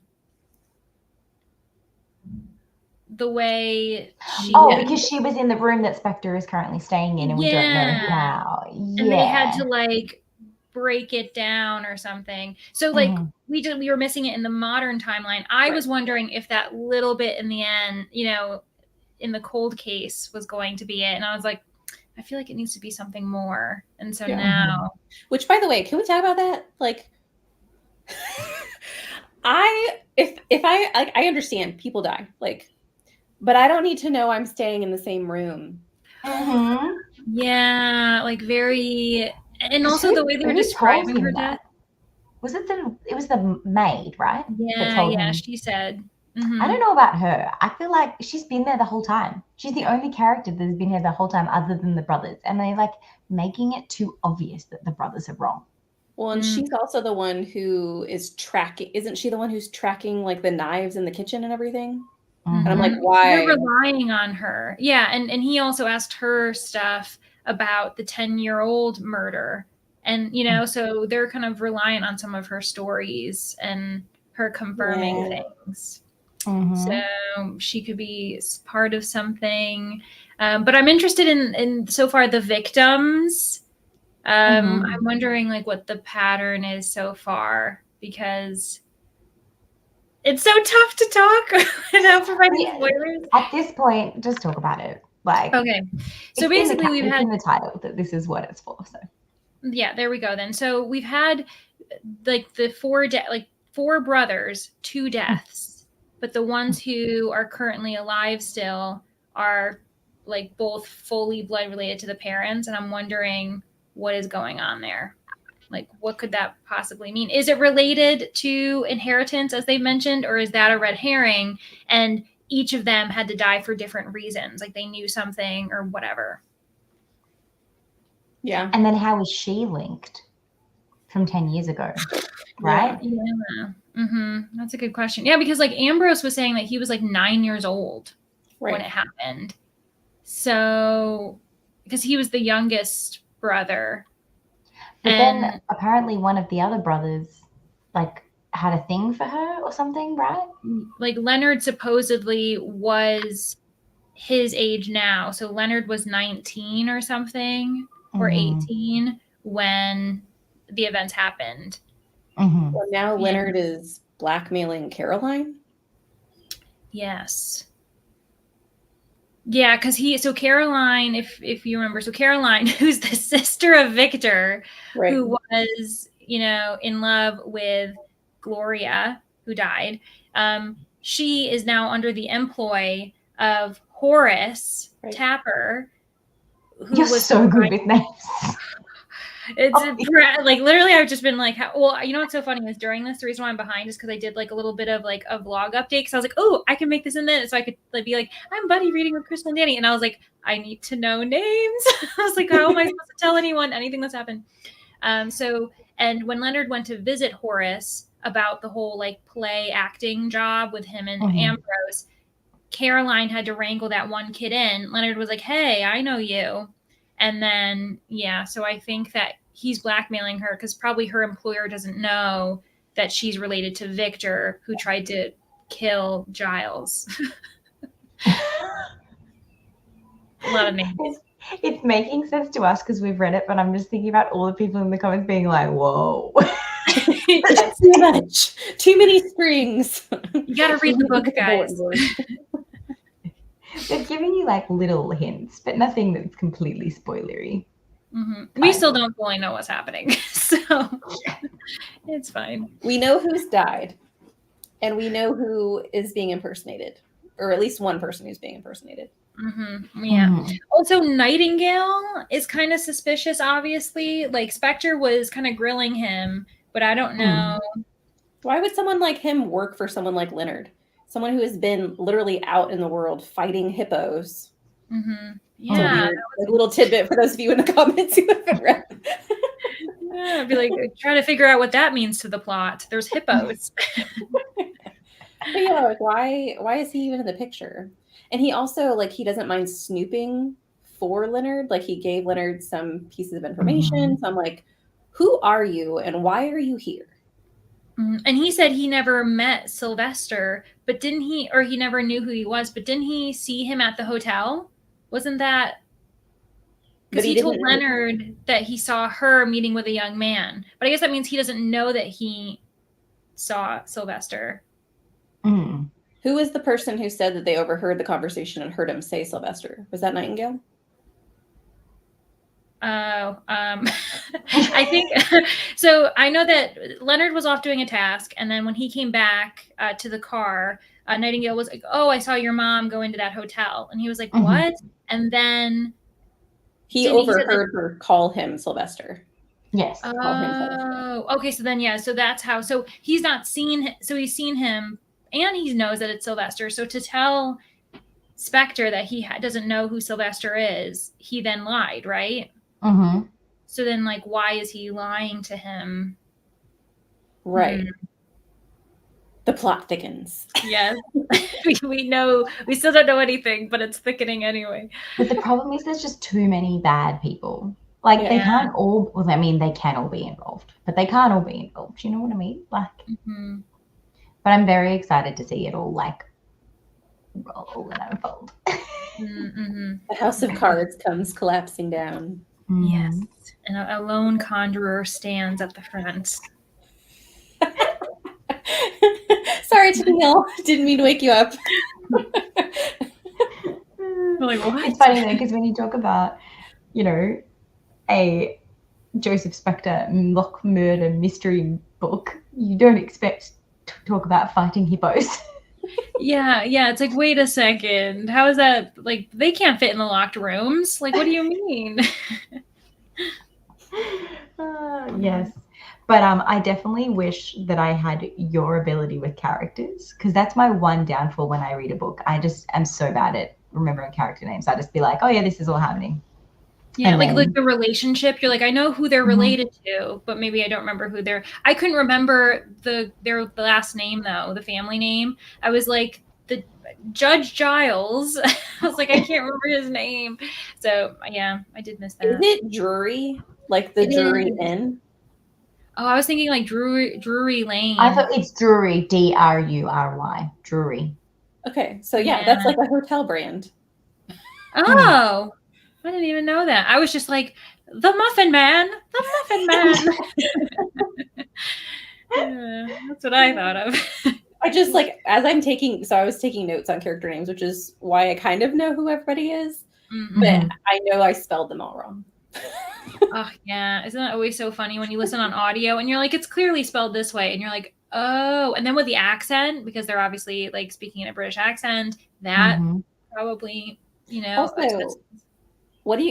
The way she because she was in the room that Spectre is currently staying in, and we don't know how. Yeah. And they had to like break it down or something. So like we were missing it in the modern timeline. I was wondering if that little bit in the end, in the cold case was going to be it. And I was like, I feel like it needs to be something more. And so now, which by the way, can we talk about that? Like, I understand people die, like, but I don't need to know I'm staying in the same room. Yeah, like very, and also the way they were describing her death. Was it the maid, right? Yeah, she said. I don't know about her. I feel like she's been there the whole time. She's the only character that's been here the whole time other than the brothers. And they're like making it too obvious that the brothers are wrong. Well, and she's also the one who is tracking. Isn't she the one who's tracking like the knives in the kitchen and everything? And I'm like, why? They're relying on her. Yeah, and he also asked her stuff about the 10-year-old murder. And, so they're kind of reliant on some of her stories and her confirming things. So she could be part of something. But I'm interested in so far the victims. I'm wondering like what the pattern is so far, because it's so tough to talk without providing spoilers. At this point, just talk about it. Like, okay. So basically we've had in the title that this is what it's for. So yeah, there we go then. So we've had like the four brothers, 2 deaths, but the ones who are currently alive still are like both fully blood related to the parents. And I'm wondering what is going on there. Like, what could that possibly mean? Is it related to inheritance, as they mentioned, or is that a red herring? And each of them had to die for different reasons, like they knew something or whatever. Yeah. And then how is she linked from 10 years ago? Right? Yeah. That's a good question. Yeah, because like Ambrose was saying that he was like 9 years old when it happened. So, because he was the youngest brother. But then apparently one of the other brothers like had a thing for her or something, right? Like Leonard supposedly was his age now. So Leonard was 19 or something, or Mhm. 18 when the events happened. Mhm. Well, now Yeah. Leonard is blackmailing Caroline. Yes. Yeah, because so Caroline, if you remember, so Caroline, who's the sister of Victor, Right. who was, in love with Gloria, who died, she is now under the employ of Horace Right. Tapper, who You're was so good with names. It's like literally I've just been like, well, you know what's so funny is during this, the reason why I'm behind is because I did like a little bit of like a vlog update, because I was like, oh, I can make this in this, so I could like be like, I'm buddy reading with Crystal and Danny, and I was like, I need to know names. I was like, how am I supposed to tell anyone anything that's happened? And when Leonard went to visit Horace about the whole like play acting job with him and Ambrose, Caroline had to wrangle that one kid in. Leonard was like, hey, I know you. And then, so I think that he's blackmailing her because probably her employer doesn't know that she's related to Victor, who tried to kill Giles. A lot of names. It's making sense to us because we've read it, but I'm just thinking about all the people in the comments being like, whoa. That's too much. Too many strings. You got to read the book, guys. They're giving you like little hints, but nothing that's completely spoilery. Mm-hmm. We still don't fully know what's happening, so it's fine. We know who's died, and we know who is being impersonated, or at least one person who's being impersonated. Mm-hmm. Yeah. Also, Nightingale is kind of suspicious, obviously. Like, Spectre was kind of grilling him, but I don't know. Why would someone like him work for someone like Leonard? Someone who has been literally out in the world fighting hippos. Mm-hmm. Yeah. A little tidbit for those of you in the comments who haven't read. Yeah, I'd be like, try to figure out what that means to the plot. There's hippos. But yeah, like why is he even in the picture? And he also, like, he doesn't mind snooping for Leonard. Like, he gave Leonard some pieces of information. So I'm like, who are you and why are you here? And he said he never met Sylvester, but didn't he, or he never knew who he was, but didn't he see him at the hotel? Wasn't that? Because he told Leonard that he saw her meeting with a young man. But I guess that means he doesn't know that he saw Sylvester. Who was the person who said that they overheard the conversation and heard him say Sylvester? Was that Nightingale? I think so. I know that Leonard was off doing a task, and then when he came back to the car, Nightingale was like, "Oh, I saw your mom go into that hotel," and he was like, "What?" And then he overheard her call him Sylvester. Yes. Oh, okay. So then, so that's how. So he's not seen. So he's seen him, and he knows that it's Sylvester. So to tell Spectre that he doesn't know who Sylvester is, he then lied, right? So then, like, why is he lying to him? Right. The plot thickens. Yes. we know. We still don't know anything, but it's thickening anyway. But the problem is there's just too many bad people. Like, they can't all, well, I mean, they can all be involved, but they can't all be involved. You know what I mean? Like, but I'm very excited to see it all, like, roll and unfold. The house of cards comes collapsing down. Yes. And a lone conjurer stands at the front. Sorry, Tennille. Didn't mean to wake you up. Like, what? It's funny though, because when you talk about, you know, a Joseph Spectre lock murder mystery book, you don't expect to talk about fighting hippos. Yeah. It's like, wait a second. How is that? Like, they can't fit in the locked rooms. Like, what do you mean? Yes. But I definitely wish that I had your ability with characters, because that's my one downfall when I read a book. I just am so bad at remembering character names. I just be like, oh yeah, this is all happening. Yeah, like the relationship. You're like, I know who they're related to, but maybe I don't remember who they're. I couldn't remember their last name though, the family name. I was like, the Judge Giles. I was like, I can't remember his name. So yeah, I did miss that. Is it Drury? Like the Drury Inn? Oh, I was thinking like Drury Lane. I thought it's Drury, Drury, Drury. Okay, so yeah, that's like a hotel brand. Oh, I didn't even know that. I was just like, the Muffin Man, the Muffin Man. Yeah, that's what I thought of. I just like, as I'm taking, so I was taking notes on character names, which is why I kind of know who everybody is, Mm-hmm. but I know I spelled them all wrong. Oh, yeah. Isn't that always so funny when you listen on audio and you're like, it's clearly spelled this way. And you're like, oh. And then with the accent, because they're obviously like speaking in a British accent, that probably, you know. Also,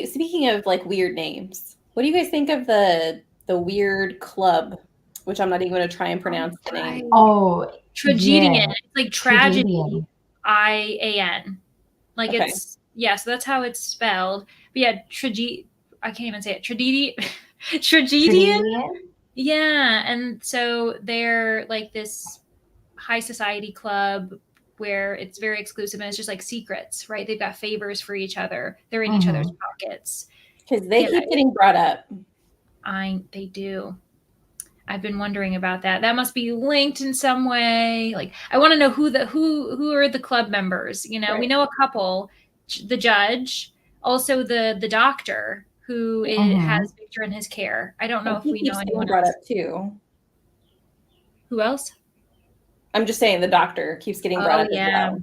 speaking of like weird names, what do you guys think of the weird club, which I'm not even going to try and pronounce the name? Oh, Tragedian. yeah. It's like tragedy, Tragedian. IAN. Like Okay. it's, yeah, so that's how it's spelled. But yeah, I can't even say it. Tragedian? Yeah, and so they're like this high society club where it's very exclusive and it's just like secrets, right? They've got favors for each other. They're in each other's pockets. Because they keep getting brought up. They do. I've been wondering about that. That must be linked in some way. Like I want to know who are the club members. You know, Right. we know a couple, the judge, also the doctor who has Victor in his care. I don't know if we know anyone brought else. up too. Who else? I'm just saying the doctor keeps getting brought up as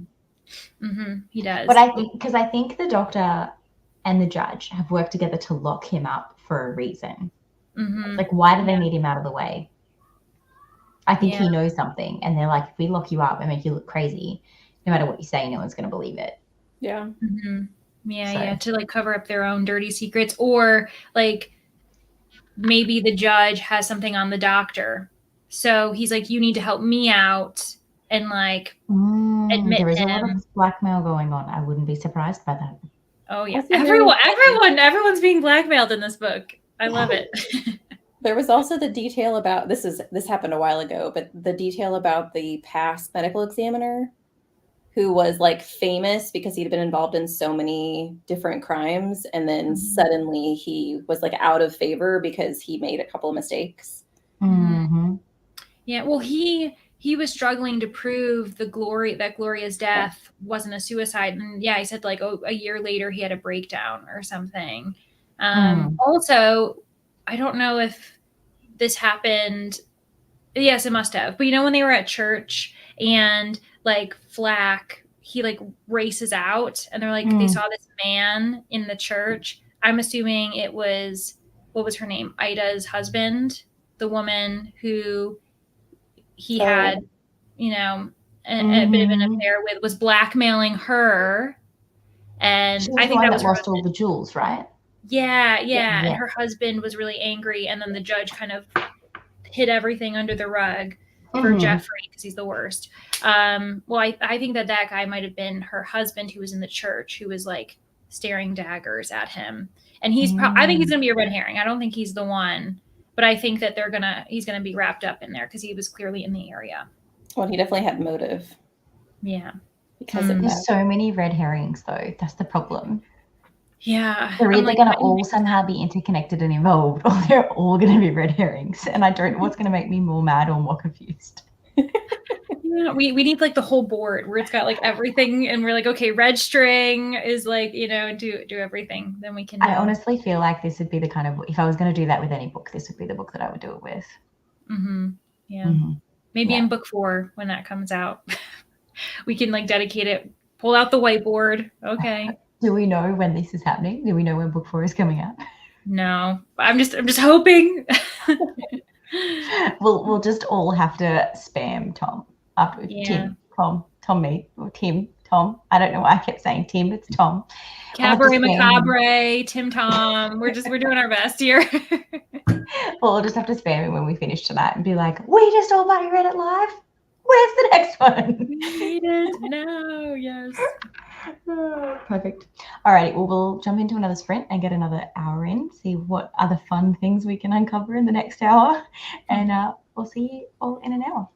well. He does. But I think the doctor and the judge have worked together to lock him up for a reason. Like, why do they need him out of the way? I think he knows something, and they're like, if we lock you up and make you look crazy, no matter what you say, no one's going to believe it. Yeah. Yeah, to like cover up their own dirty secrets, or like maybe the judge has something on the doctor, so he's like, you need to help me out, and like admit there is him. a lot of blackmail going on. I wouldn't be surprised by that. Oh yeah, everyone's being blackmailed in this book. I love it. There was also the detail about this happened a while ago, but the detail about the past medical examiner who was like famous because he'd been involved in so many different crimes, and then suddenly he was like out of favor because he made a couple of mistakes. Yeah, well, he was struggling to prove that Gloria's death wasn't a suicide, and yeah, he said like a year later he had a breakdown or something. Also, I don't know if this happened. Yes, it must have. But you know when they were at church and like Flack, he like races out and they're like they saw this man in the church. I'm assuming it was, what was her name? Ida's husband, the woman who he had, you know, a bit of an affair with, was blackmailing her. And she was I think that was lost all the jewels, right? Yeah. And her husband was really angry, and then the judge kind of hid everything under the rug for Jeffrey because he's the worst. Well, I think that guy might have been her husband who was in the church, who was like staring daggers at him. And I think he's gonna be a red herring. I don't think he's the one, but I think that he's gonna be wrapped up in there because he was clearly in the area. Well, he definitely had motive. Yeah. Because there's so many red herrings though. That's the problem. Yeah. They're either going to all somehow be interconnected and involved, or they're all going to be red herrings. And I don't know what's going to make me more mad or more confused. Yeah, we need like the whole board where it's got like everything, and we're like, okay, red string is like, you know, do everything. Then we can know. I honestly feel like this would be the kind of, if I was going to do that with any book, this would be the book that I would do it with. Yeah. Maybe in book 4 when that comes out, we can like dedicate it, pull out the whiteboard. Okay. Do we know when this is happening? Do we know when book 4 is coming out? No, I'm just hoping. We'll just all have to spam Tom after Tim, Tom, Mead, or Tim, Tom. I don't know why I kept saying Tim. It's Tom. Cabaret, Macarbe, Tim, Tom. We're doing our best here. We'll just have to spam him when we finish tonight and be like, we just all buddy read it live. Where's the next one? We need it now. Yes. Perfect. All righty. Well, we'll jump into another sprint and get another hour in, see what other fun things we can uncover in the next hour. And we'll see you all in an hour.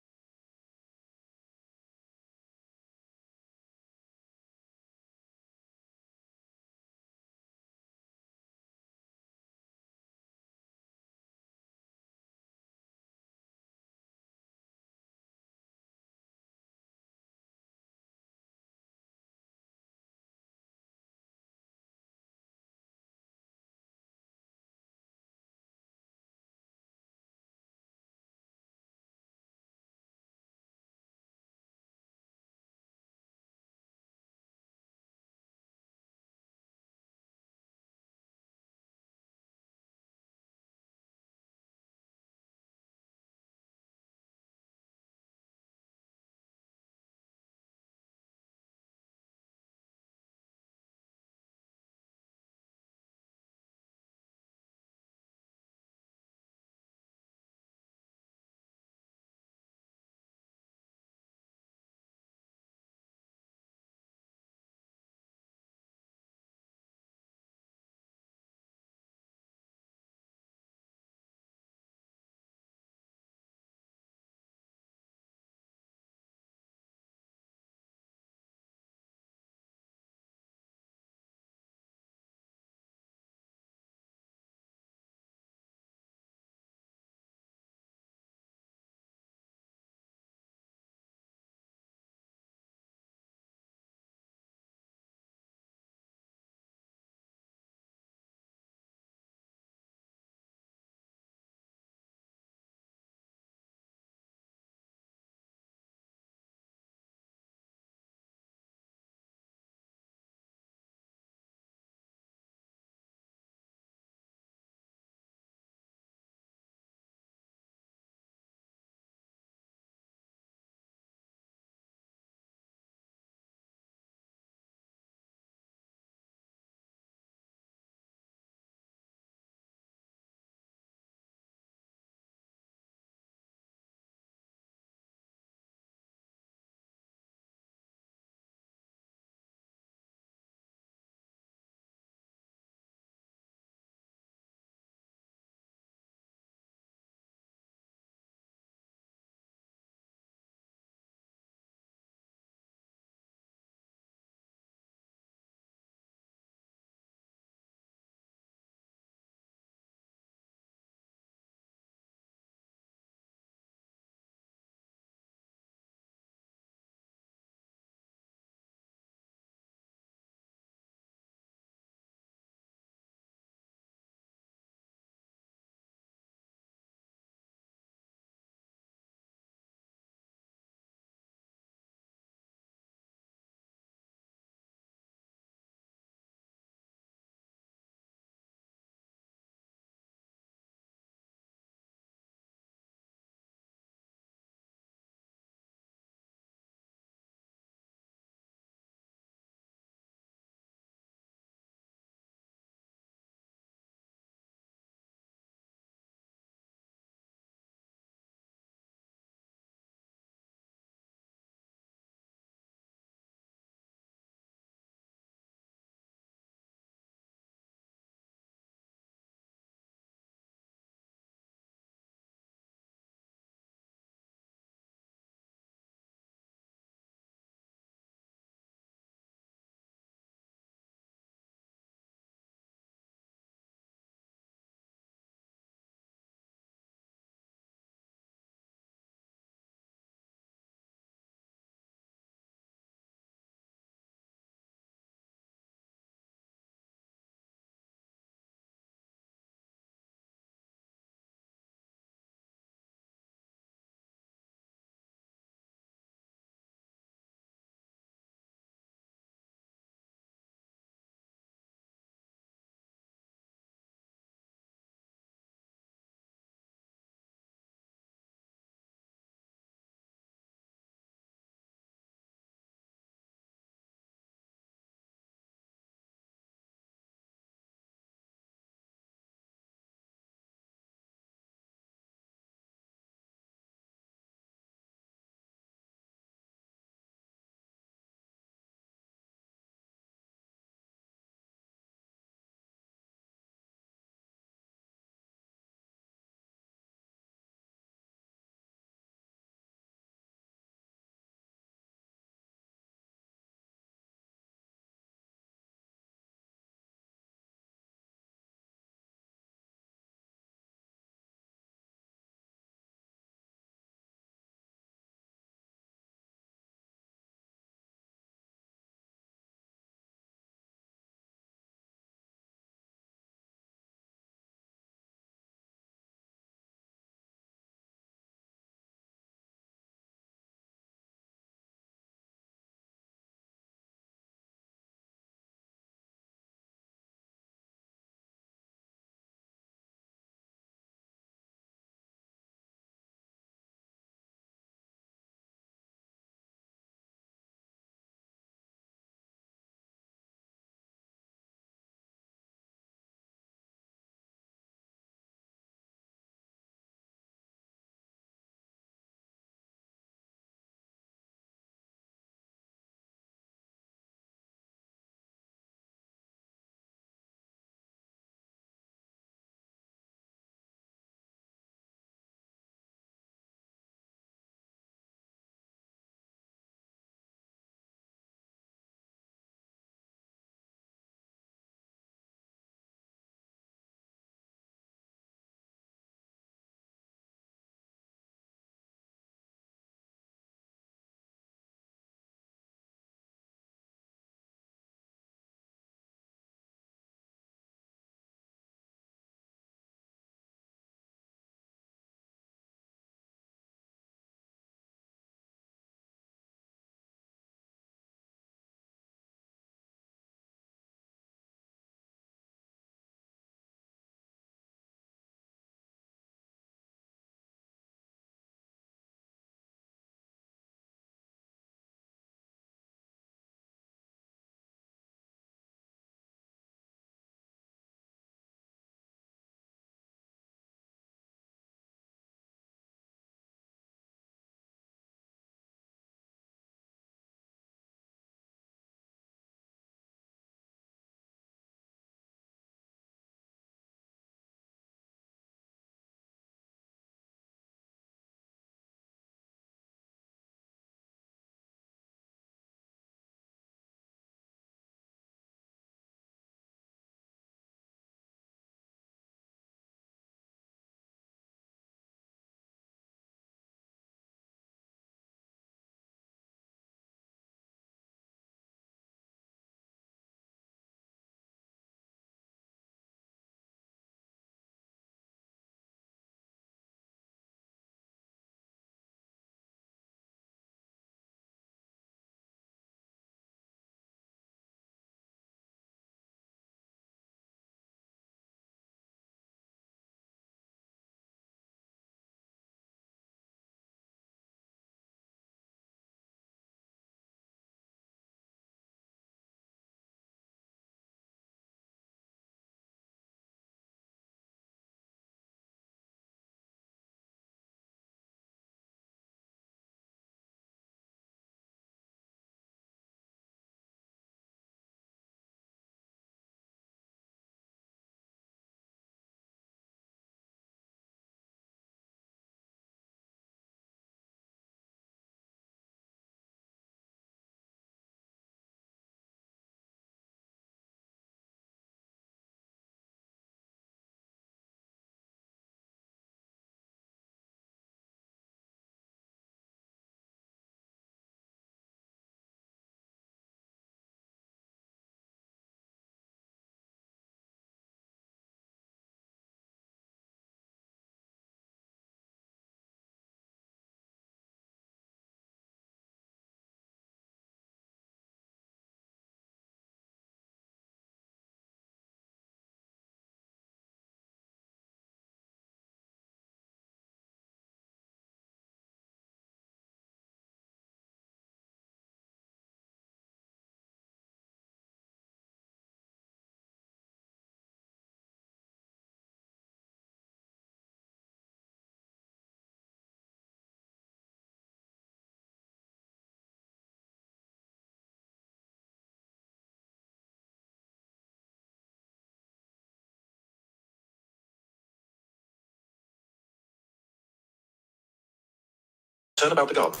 Turn about the garden.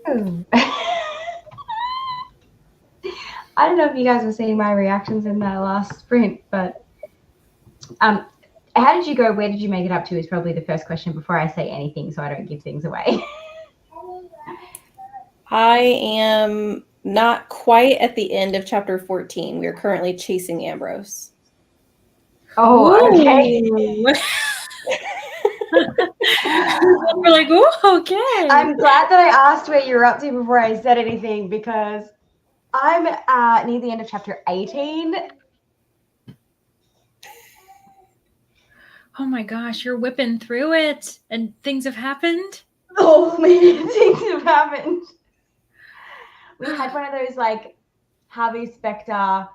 Ooh. I don't know if you guys were seeing my reactions in that last sprint, but how did you go? Where did you make it up to is probably the first question before I say anything so I don't give things away. I am not quite at the end of chapter 14. We are currently chasing Ambrose. Oh, okay. We're like, oh, okay. I'm glad that I asked where you were up to before I said anything because I'm near the end of chapter 18. Oh my gosh, you're whipping through it and things have happened? Oh man, things have happened. We had one of those like Harvey Specter,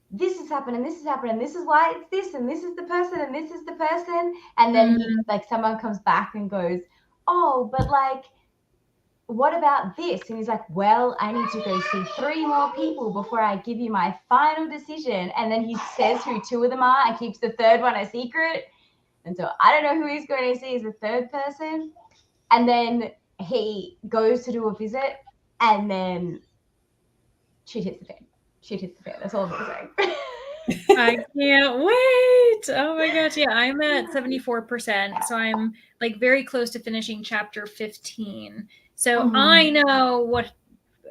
this has happened and this has happened and this is why it's this and this is the person and this is the person. And then he, like someone comes back and goes, oh, but like, what about this? And he's like, well, I need to go see 3 more people before I give you my final decision. And then he says who 2 of them are and keeps the 3rd one a secret. And so I don't know who he's going to see as the 3rd person. And then he goes to do a visit and then shit hits the fan. Shit hits the fan. That's all I'm going to say. I can't wait. Oh my gosh. Yeah, I'm at 74%. So I'm like very close to finishing chapter 15. So I know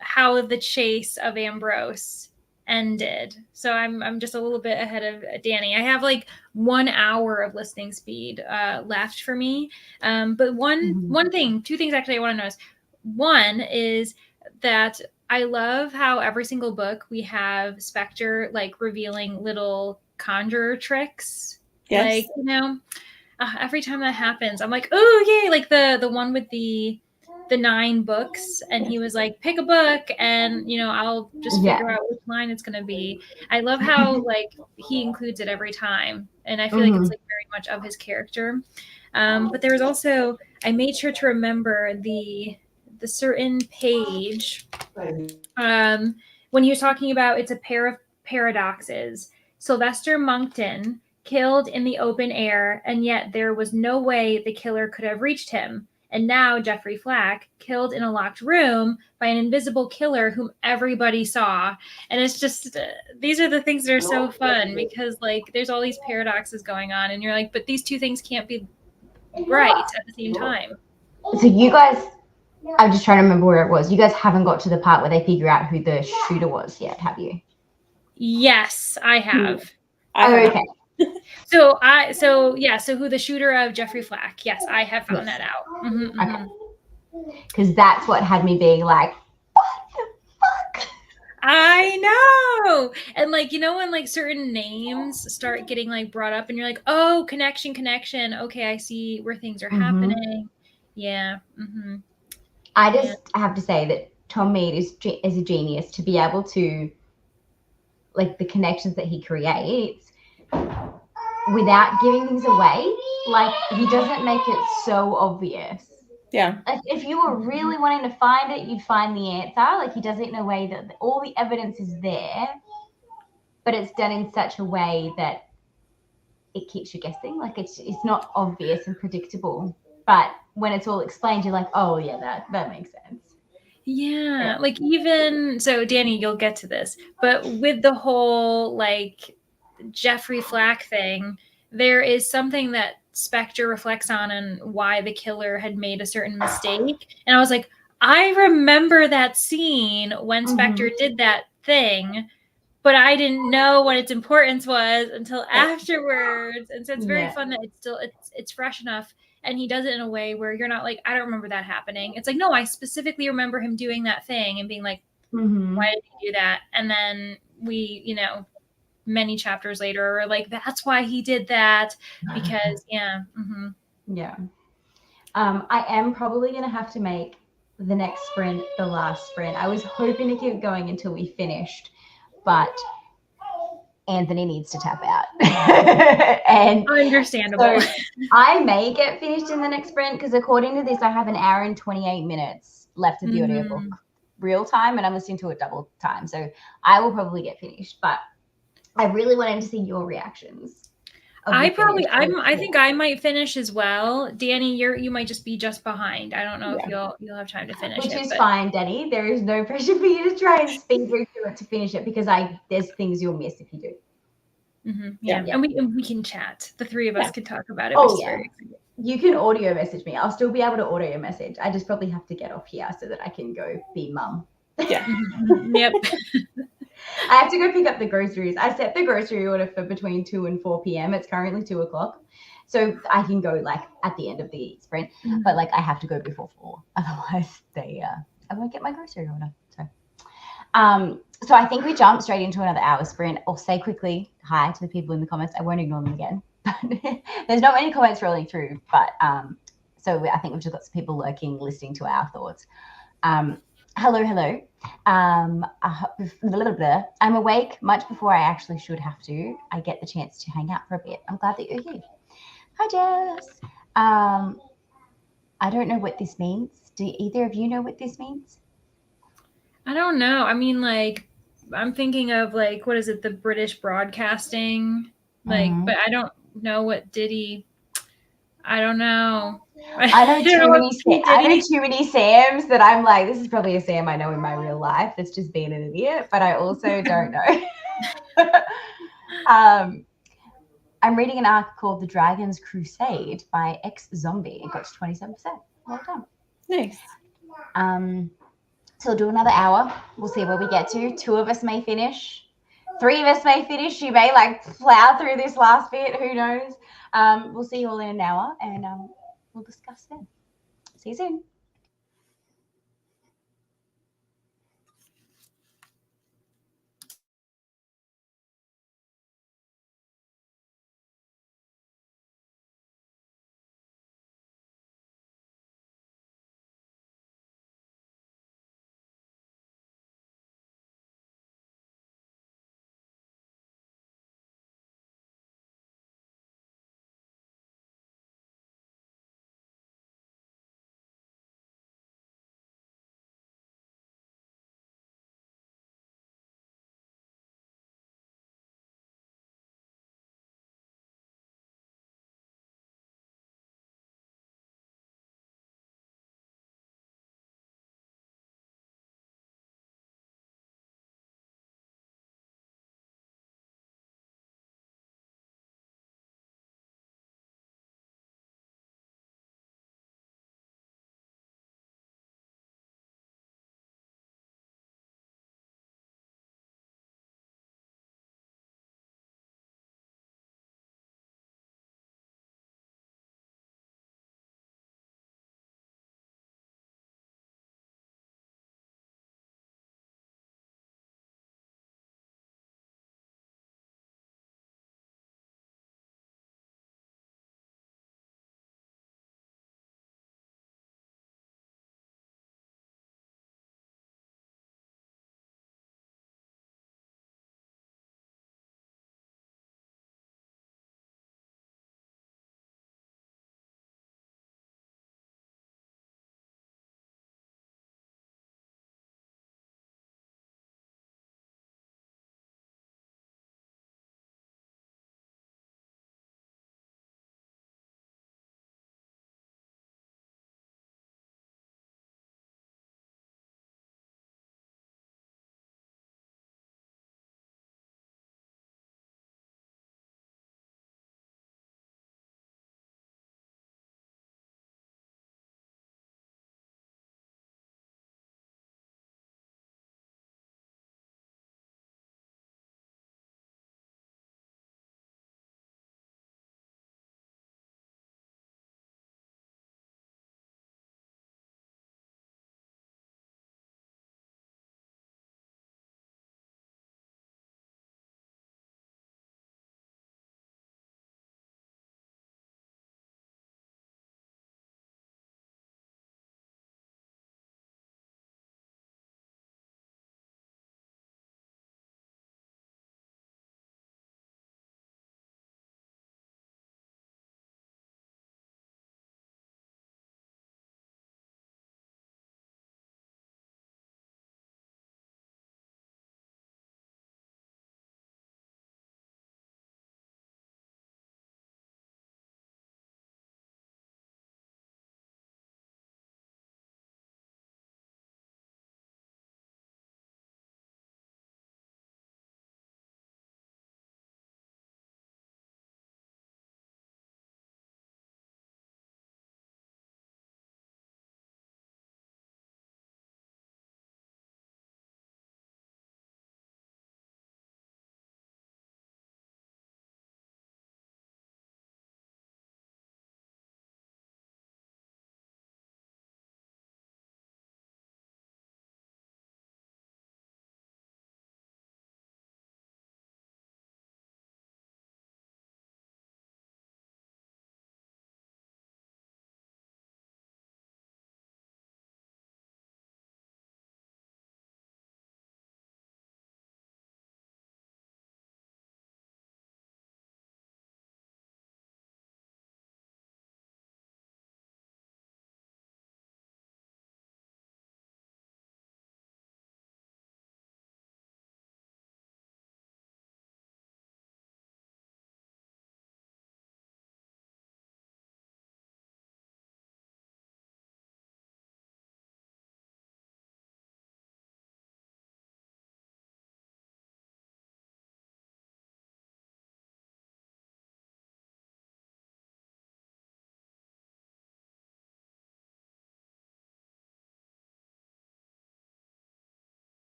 how the chase of Ambrose ended. So I'm just a little bit ahead of Danny. I have like 1 hour of listening speed left for me. But one thing, 2 things actually I want to notice. One is that I love how every single book we have Spectre like revealing little conjurer tricks. Yes. Like, you know, every time that happens, I'm like, oh yay! Like the one with the 9 books, and he was like, pick a book, and you know, I'll just figure out which line it's gonna be. I love how like he includes it every time, and I feel like it's like very much of his character. But there was also, I made sure to remember the certain page when he was talking about it's a pair of paradoxes. Sylvester Monkton killed in the open air, and yet there was no way the killer could have reached him. And now Jeffrey Flack killed in a locked room by an invisible killer whom everybody saw. And it's just, these are the things that are so fun because like there's all these paradoxes going on and you're like, but these 2 things can't be right at the same time. So you guys, I'm just trying to remember where it was. You guys haven't got to the part where they figure out who the shooter was yet, have you? Yes, I have. Okay. So who the shooter of Jeffrey Flack? Yes, I have found that out. Okay. Because that's what had me being like, what the fuck? I know. And like, you know, when like certain names start getting like brought up and you're like, oh, connection. Okay, I see where things are happening. Yeah. I just have to say that Tom Mead is a genius to be able to, like, the connections that he creates without giving things away. Like, he doesn't make it so obvious. Yeah. Like, if you were really wanting to find it, you'd find the answer. Like, he does it in a way that all the evidence is there, but it's done in such a way that it keeps you guessing. Like, it's not obvious and predictable. But when it's all explained, you're like, oh, yeah, that makes sense. Yeah, like even, so Danny, you'll get to this, but with the whole like Jeffrey Flack thing, there is something that Spectre reflects on and why the killer had made a certain mistake. And I was like, I remember that scene when Spectre did that thing, but I didn't know what its importance was until afterwards. And so it's very fun that it's fresh enough. And he does it in a way where you're not like, I don't remember that happening. It's like, no, I specifically remember him doing that thing and being like, why did he do that? And then we, you know, many chapters later are like, that's why he did that. Because, yeah. Yeah. I am probably going to have to make the next sprint the last sprint. I was hoping to keep going until we finished, but Anthony needs to tap out. And understandable. So I may get finished in the next sprint because according to this, I have 1 hour and 28 minutes left of the audiobook real time, and I'm listening to it double time. So I will probably get finished, but I really wanted to see your reactions. I think I might finish as well. Danny, you might just be just behind. I don't know if you'll have time to finish Which it. is fine, Danny. There is no pressure for you to try and speed through it to finish it because there's things you'll miss if you do. Yeah. And we can chat. The three of us can talk about it. Oh, which is yeah. very exciting. You can audio message me. I'll still be able to audio message. I just probably have to get off here so that I can go be mum. Yeah. Yep. I have to go pick up the groceries. I set the grocery order for between 2 and 4 p.m. It's currently 2 o'clock. So I can go like at the end of the sprint, but like I have to go before 4. Otherwise I won't get my grocery order. So I think we jump straight into another hour sprint. I'll say quickly hi to the people in the comments. I won't ignore them again. There's not many comments rolling through, but so I think we've just got some people lurking, listening to our thoughts. Hello. I'm awake much before I actually should have to. I get the chance to hang out for a bit. I'm glad that you're here. Hi, Jess. I don't know what this means. Do either of you know what this means? I don't know. I mean, like, I'm thinking of like, what is it? The British Broadcasting, like, but I don't know what Diddy. I don't know. I know too many Sams that I'm like, this is probably a Sam I know in my real life that's just being an idiot, but I also don't know. I'm reading an arc called The Dragon's Crusade by X-Zombie. It got to 27%. Well done. Nice. So we'll do another hour. We'll see where we get to. 2 of us may finish. 3 of us may finish. You may like plow through this last bit. Who knows? We'll see you all in an hour and we'll discuss then. See you soon.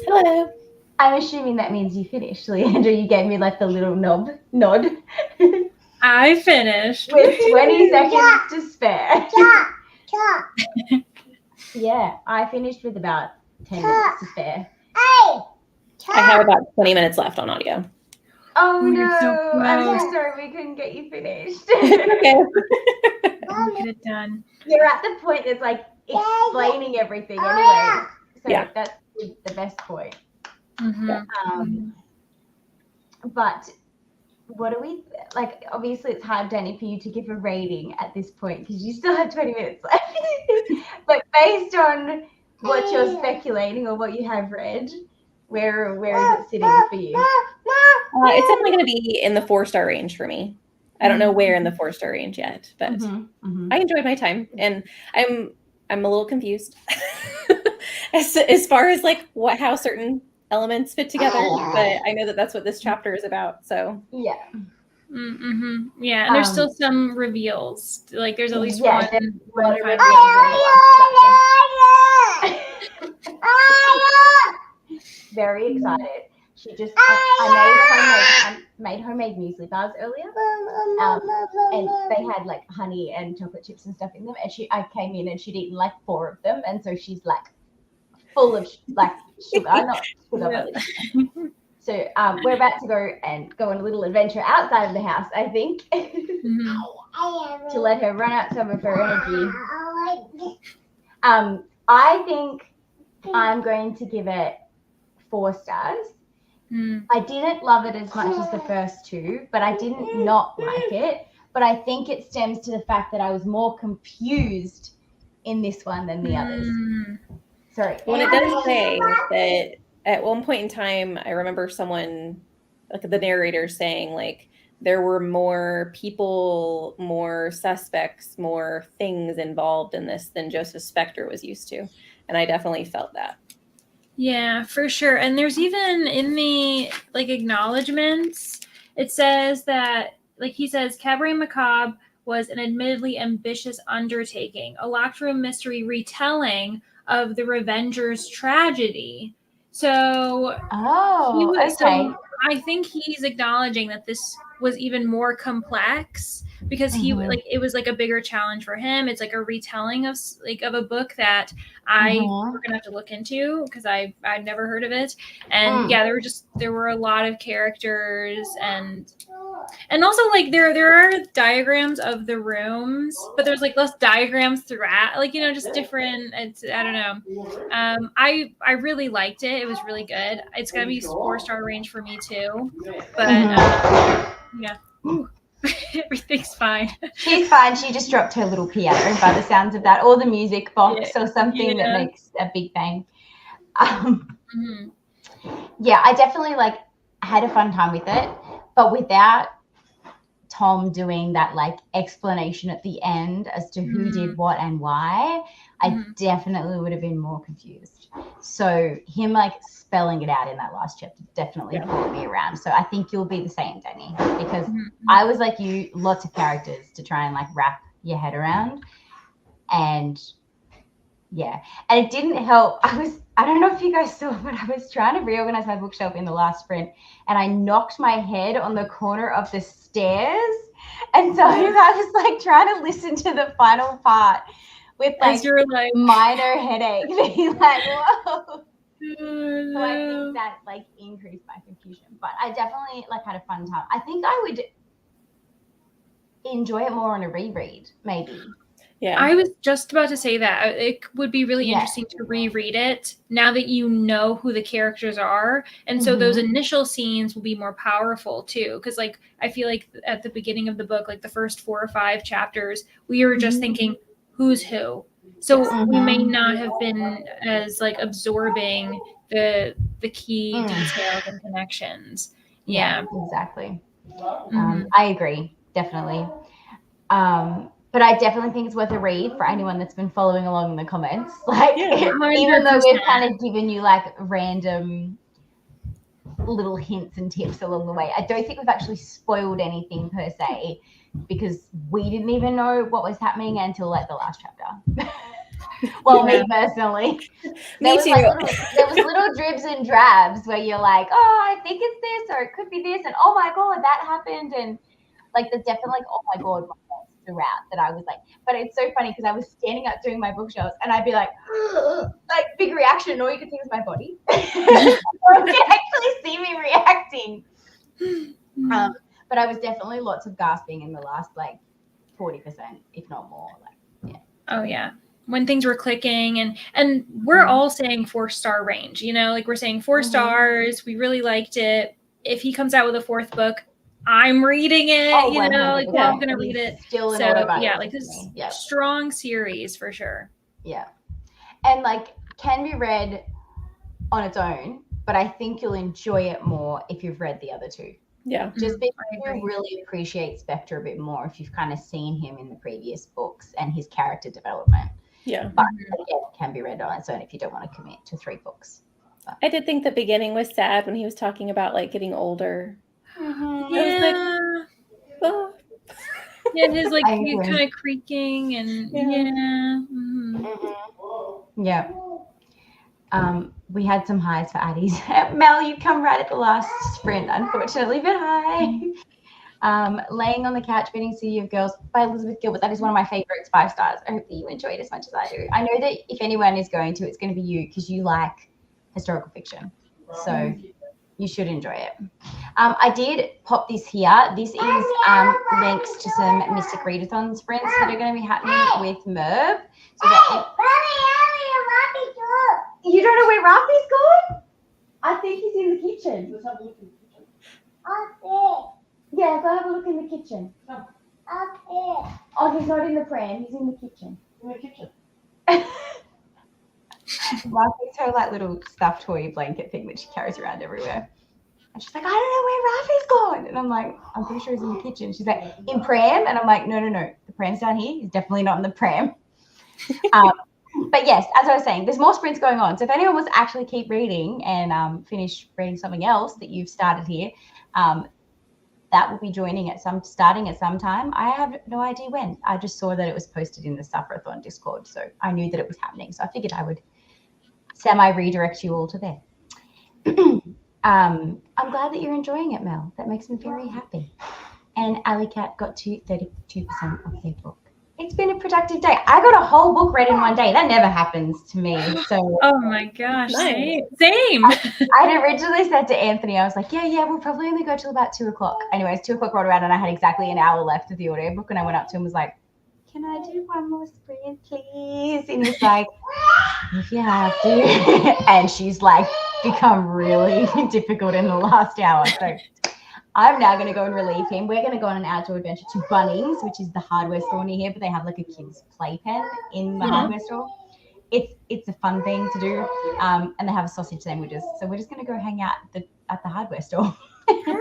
Hello. I'm assuming that means you finished, Leandra. You gave me like the little nod. I finished. With 20 seconds to spare. Yeah, I finished with about 10 minutes to spare. I have about 20 minutes left on audio. Oh Oh, you're so no, I'm so close. sorry we couldn't get you finished. Okay. We'll get it done. You're at the point that's like explaining everything anyway. So Yeah. that's the best point. Mm-hmm. But what do we like? Obviously, it's hard, Danny, for you to give a rating at this point because you still have 20 minutes left. But based on what you're speculating or what you have read, where is it sitting for you? It's definitely going to be in the 4-star range for me. I don't know where in the 4-star range yet, but I enjoyed my time, and I'm a little confused as far as like how certain elements fit together. But I know that that's what this chapter is about. So Yeah. Mm-hmm. Yeah, and there's still some reveals. Like there's at least yeah, one there's final very excited. She just I made homemade muesli bars earlier, and they had like honey and chocolate chips and stuff in them. And I came in and she'd eaten like 4 of them, and so she's like full of like sugar, not sugar, but so we're about to go on a little adventure outside of the house, I think, to let her run out some of her energy. I think I'm going to give it 4 stars. I didn't love it as much as the first 2, but I didn't not like it. But I think it stems to the fact that I was more confused in this one than the others. Sorry. Well, it does say that at one point in time, I remember someone, like the narrator, saying like there were more people, more suspects, more things involved in this than Joseph Spector was used to. And I definitely felt that. Yeah, for sure. And there's even in the like acknowledgements, it says that, like he says, Cabaret Macabre was an admittedly ambitious undertaking, a locked room mystery retelling of the Revengers tragedy. So, okay. I think he's acknowledging that this was even more complex because he like it was like a bigger challenge for him. It's like a retelling of a book that we're gonna have to look into because I'd never heard of it. And yeah, there were a lot of characters and also like there are diagrams of the rooms, but there's like less diagrams throughout, like, you know, just different. It's, I don't know. I really liked it. It was really good. It's gonna be 4-star range for me too. But yeah. Everything's fine. She's fine. She just dropped her little piano by the sounds of that, or the music box or something that makes a big bang. Yeah, I definitely like had a fun time with it, but without Tom doing that like explanation at the end as to who did what and why, I definitely would have been more confused. So him like spelling it out in that last chapter definitely brought me around. So I think you'll be the same, Danny, because I was like you, lots of characters to try and like wrap your head around. And yeah, and it didn't help. I don't know if you guys saw, but I was trying to reorganize my bookshelf in the last sprint, and I knocked my head on the corner of the stairs. And so I was like trying to listen to the final part with like minor headache, being like, whoa. So I think that like increased my confusion, but I definitely like had a fun time. I think I would enjoy it more on a reread, maybe. Yeah, I was just about to say that it would be really interesting to reread it now that you know who the characters are, and so those initial scenes will be more powerful too. Because like I feel like at the beginning of the book, like the first 4 or 5 chapters, we were just thinking who's who, so we may not have been as like absorbing the key details and connections. Yeah, exactly. I agree, definitely. But I definitely think it's worth a read for anyone that's been following along in the comments. Like, even though we've kind of given you like random little hints and tips along the way. I don't think we've actually spoiled anything per se, because we didn't even know what was happening until like the last chapter. Well, me personally. There was little dribs and drabs where you're like, oh, I think it's this, or it could be this, and oh my god, that happened, and like there's definitely like, oh my god, throughout that I was like, but it's so funny because I was standing up doing my bookshelves and I'd be like big reaction, and all you could see was my body. You could actually see me reacting. But I was definitely lots of gasping in the last like 40%, if not more. Like, yeah. Oh yeah. When things were clicking, and we're all saying 4-star range, you know, like we're saying 4 stars. We really liked it. If he comes out with a 4th book, I'm reading it, you know, like we're all going to read it. Still so yeah, like this strong series for sure. Yeah. And like can be read on its own, but I think you'll enjoy it more if you've read the other 2. Yeah. Just because you really appreciate Spectre a bit more if you've kind of seen him in the previous books and his character development. Yeah. But again, it can be read on its own if you don't want to commit to 3 books. But. I did think the beginning was sad when he was talking about like getting older. Mm-hmm. Yeah. Oh. Yeah, his like kind of creaking and Yeah. We had some highs for Addies. Mel, you come right at the last sprint, unfortunately, but hi. Laying on the Couch, Reading City of Girls by Elizabeth Gilbert. That is one of my favorites, 5 stars. I hope that you enjoyed it as much as I do. I know that if anyone is going to, it's going to be you because you like historical fiction. So you should enjoy it. I did pop this here. This is links to some Mystic Readathon sprints that are going to be happening with Merv. So that you don't know where Rafi's gone? I think he's in the kitchen. Let's have a look in the kitchen. Up there. Yeah, go have a look in the kitchen. No. Up there. Oh, he's not in the pram. He's in the kitchen. In the kitchen. Rafi's her like little stuffed toy blanket thing that she carries around everywhere. And she's like, I don't know where Rafi's gone. And I'm like, I'm pretty sure he's in the kitchen. She's like, in pram? And I'm like, no. The pram's down here. He's definitely not in the pram. But yes, as I was saying, there's more sprints going on. So if anyone wants to actually keep reading and finish reading something else that you've started here, that will be starting at some time. I have no idea when. I just saw that it was posted in the Sufferathon Discord, so I knew that it was happening. So I figured I would semi-redirect you all to there. I'm glad that you're enjoying it, Mel. That makes me very happy. And Alley Cat got to 32% of their book. It's been a productive day. I got a whole book read in one day. That never happens to me. So oh my gosh, same. I'd originally said to Anthony, I was like, yeah, we'll probably only go till about 2:00. Anyways, 2:00 rolled around and I had exactly an hour left of the audiobook, and I went up to him and was like, can I do one more sprint, please? And he's like, if you have to. And she's like become really difficult in the last hour. So I'm now going to go and relieve him. We're going to go on an outdoor adventure to Bunnings, which is the hardware store near here, but they have like a kid's playpen in the hardware store. It's a fun thing to do, and they have a sausage sandwiches. So we're just going to go hang out at the hardware store.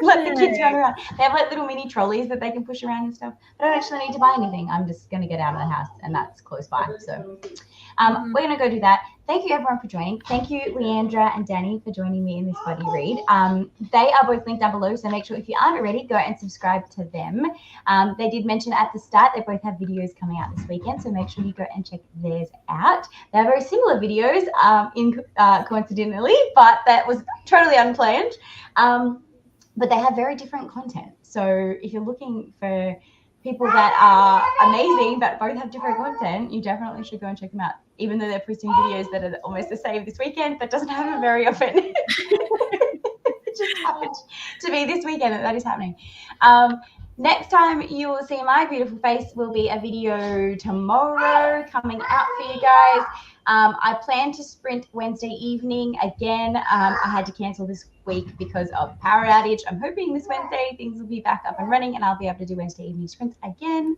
Let the kids run around. They have like little mini trolleys that they can push around and stuff. I don't actually need to buy anything. I'm just going to get out of the house, and that's close by. So we're going to go do that. Thank you, everyone, for joining. Thank you, Leandra and Danny, for joining me in this buddy read. They are both linked down below, so make sure if you aren't already, go and subscribe to them. They did mention at the start they both have videos coming out this weekend, so make sure you go and check theirs out. They have very similar videos, coincidentally, but that was totally unplanned. But they have very different content. So if you're looking for people that are amazing but both have different content, you definitely should go and check them out. Even though they're posting videos that are almost the same this weekend, that doesn't happen very often. It just happened to be this weekend that is happening. Next time you will see my beautiful face will be a video tomorrow coming out for you guys. I plan to sprint Wednesday evening again. I had to cancel this week because of power outage. I'm hoping this Wednesday things will be back up and running and I'll be able to do Wednesday evening sprints again.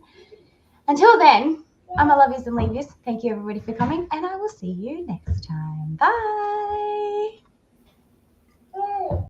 Until then, I'm a love yous and leave yous. Thank you everybody for coming, and I will see you next time. Bye.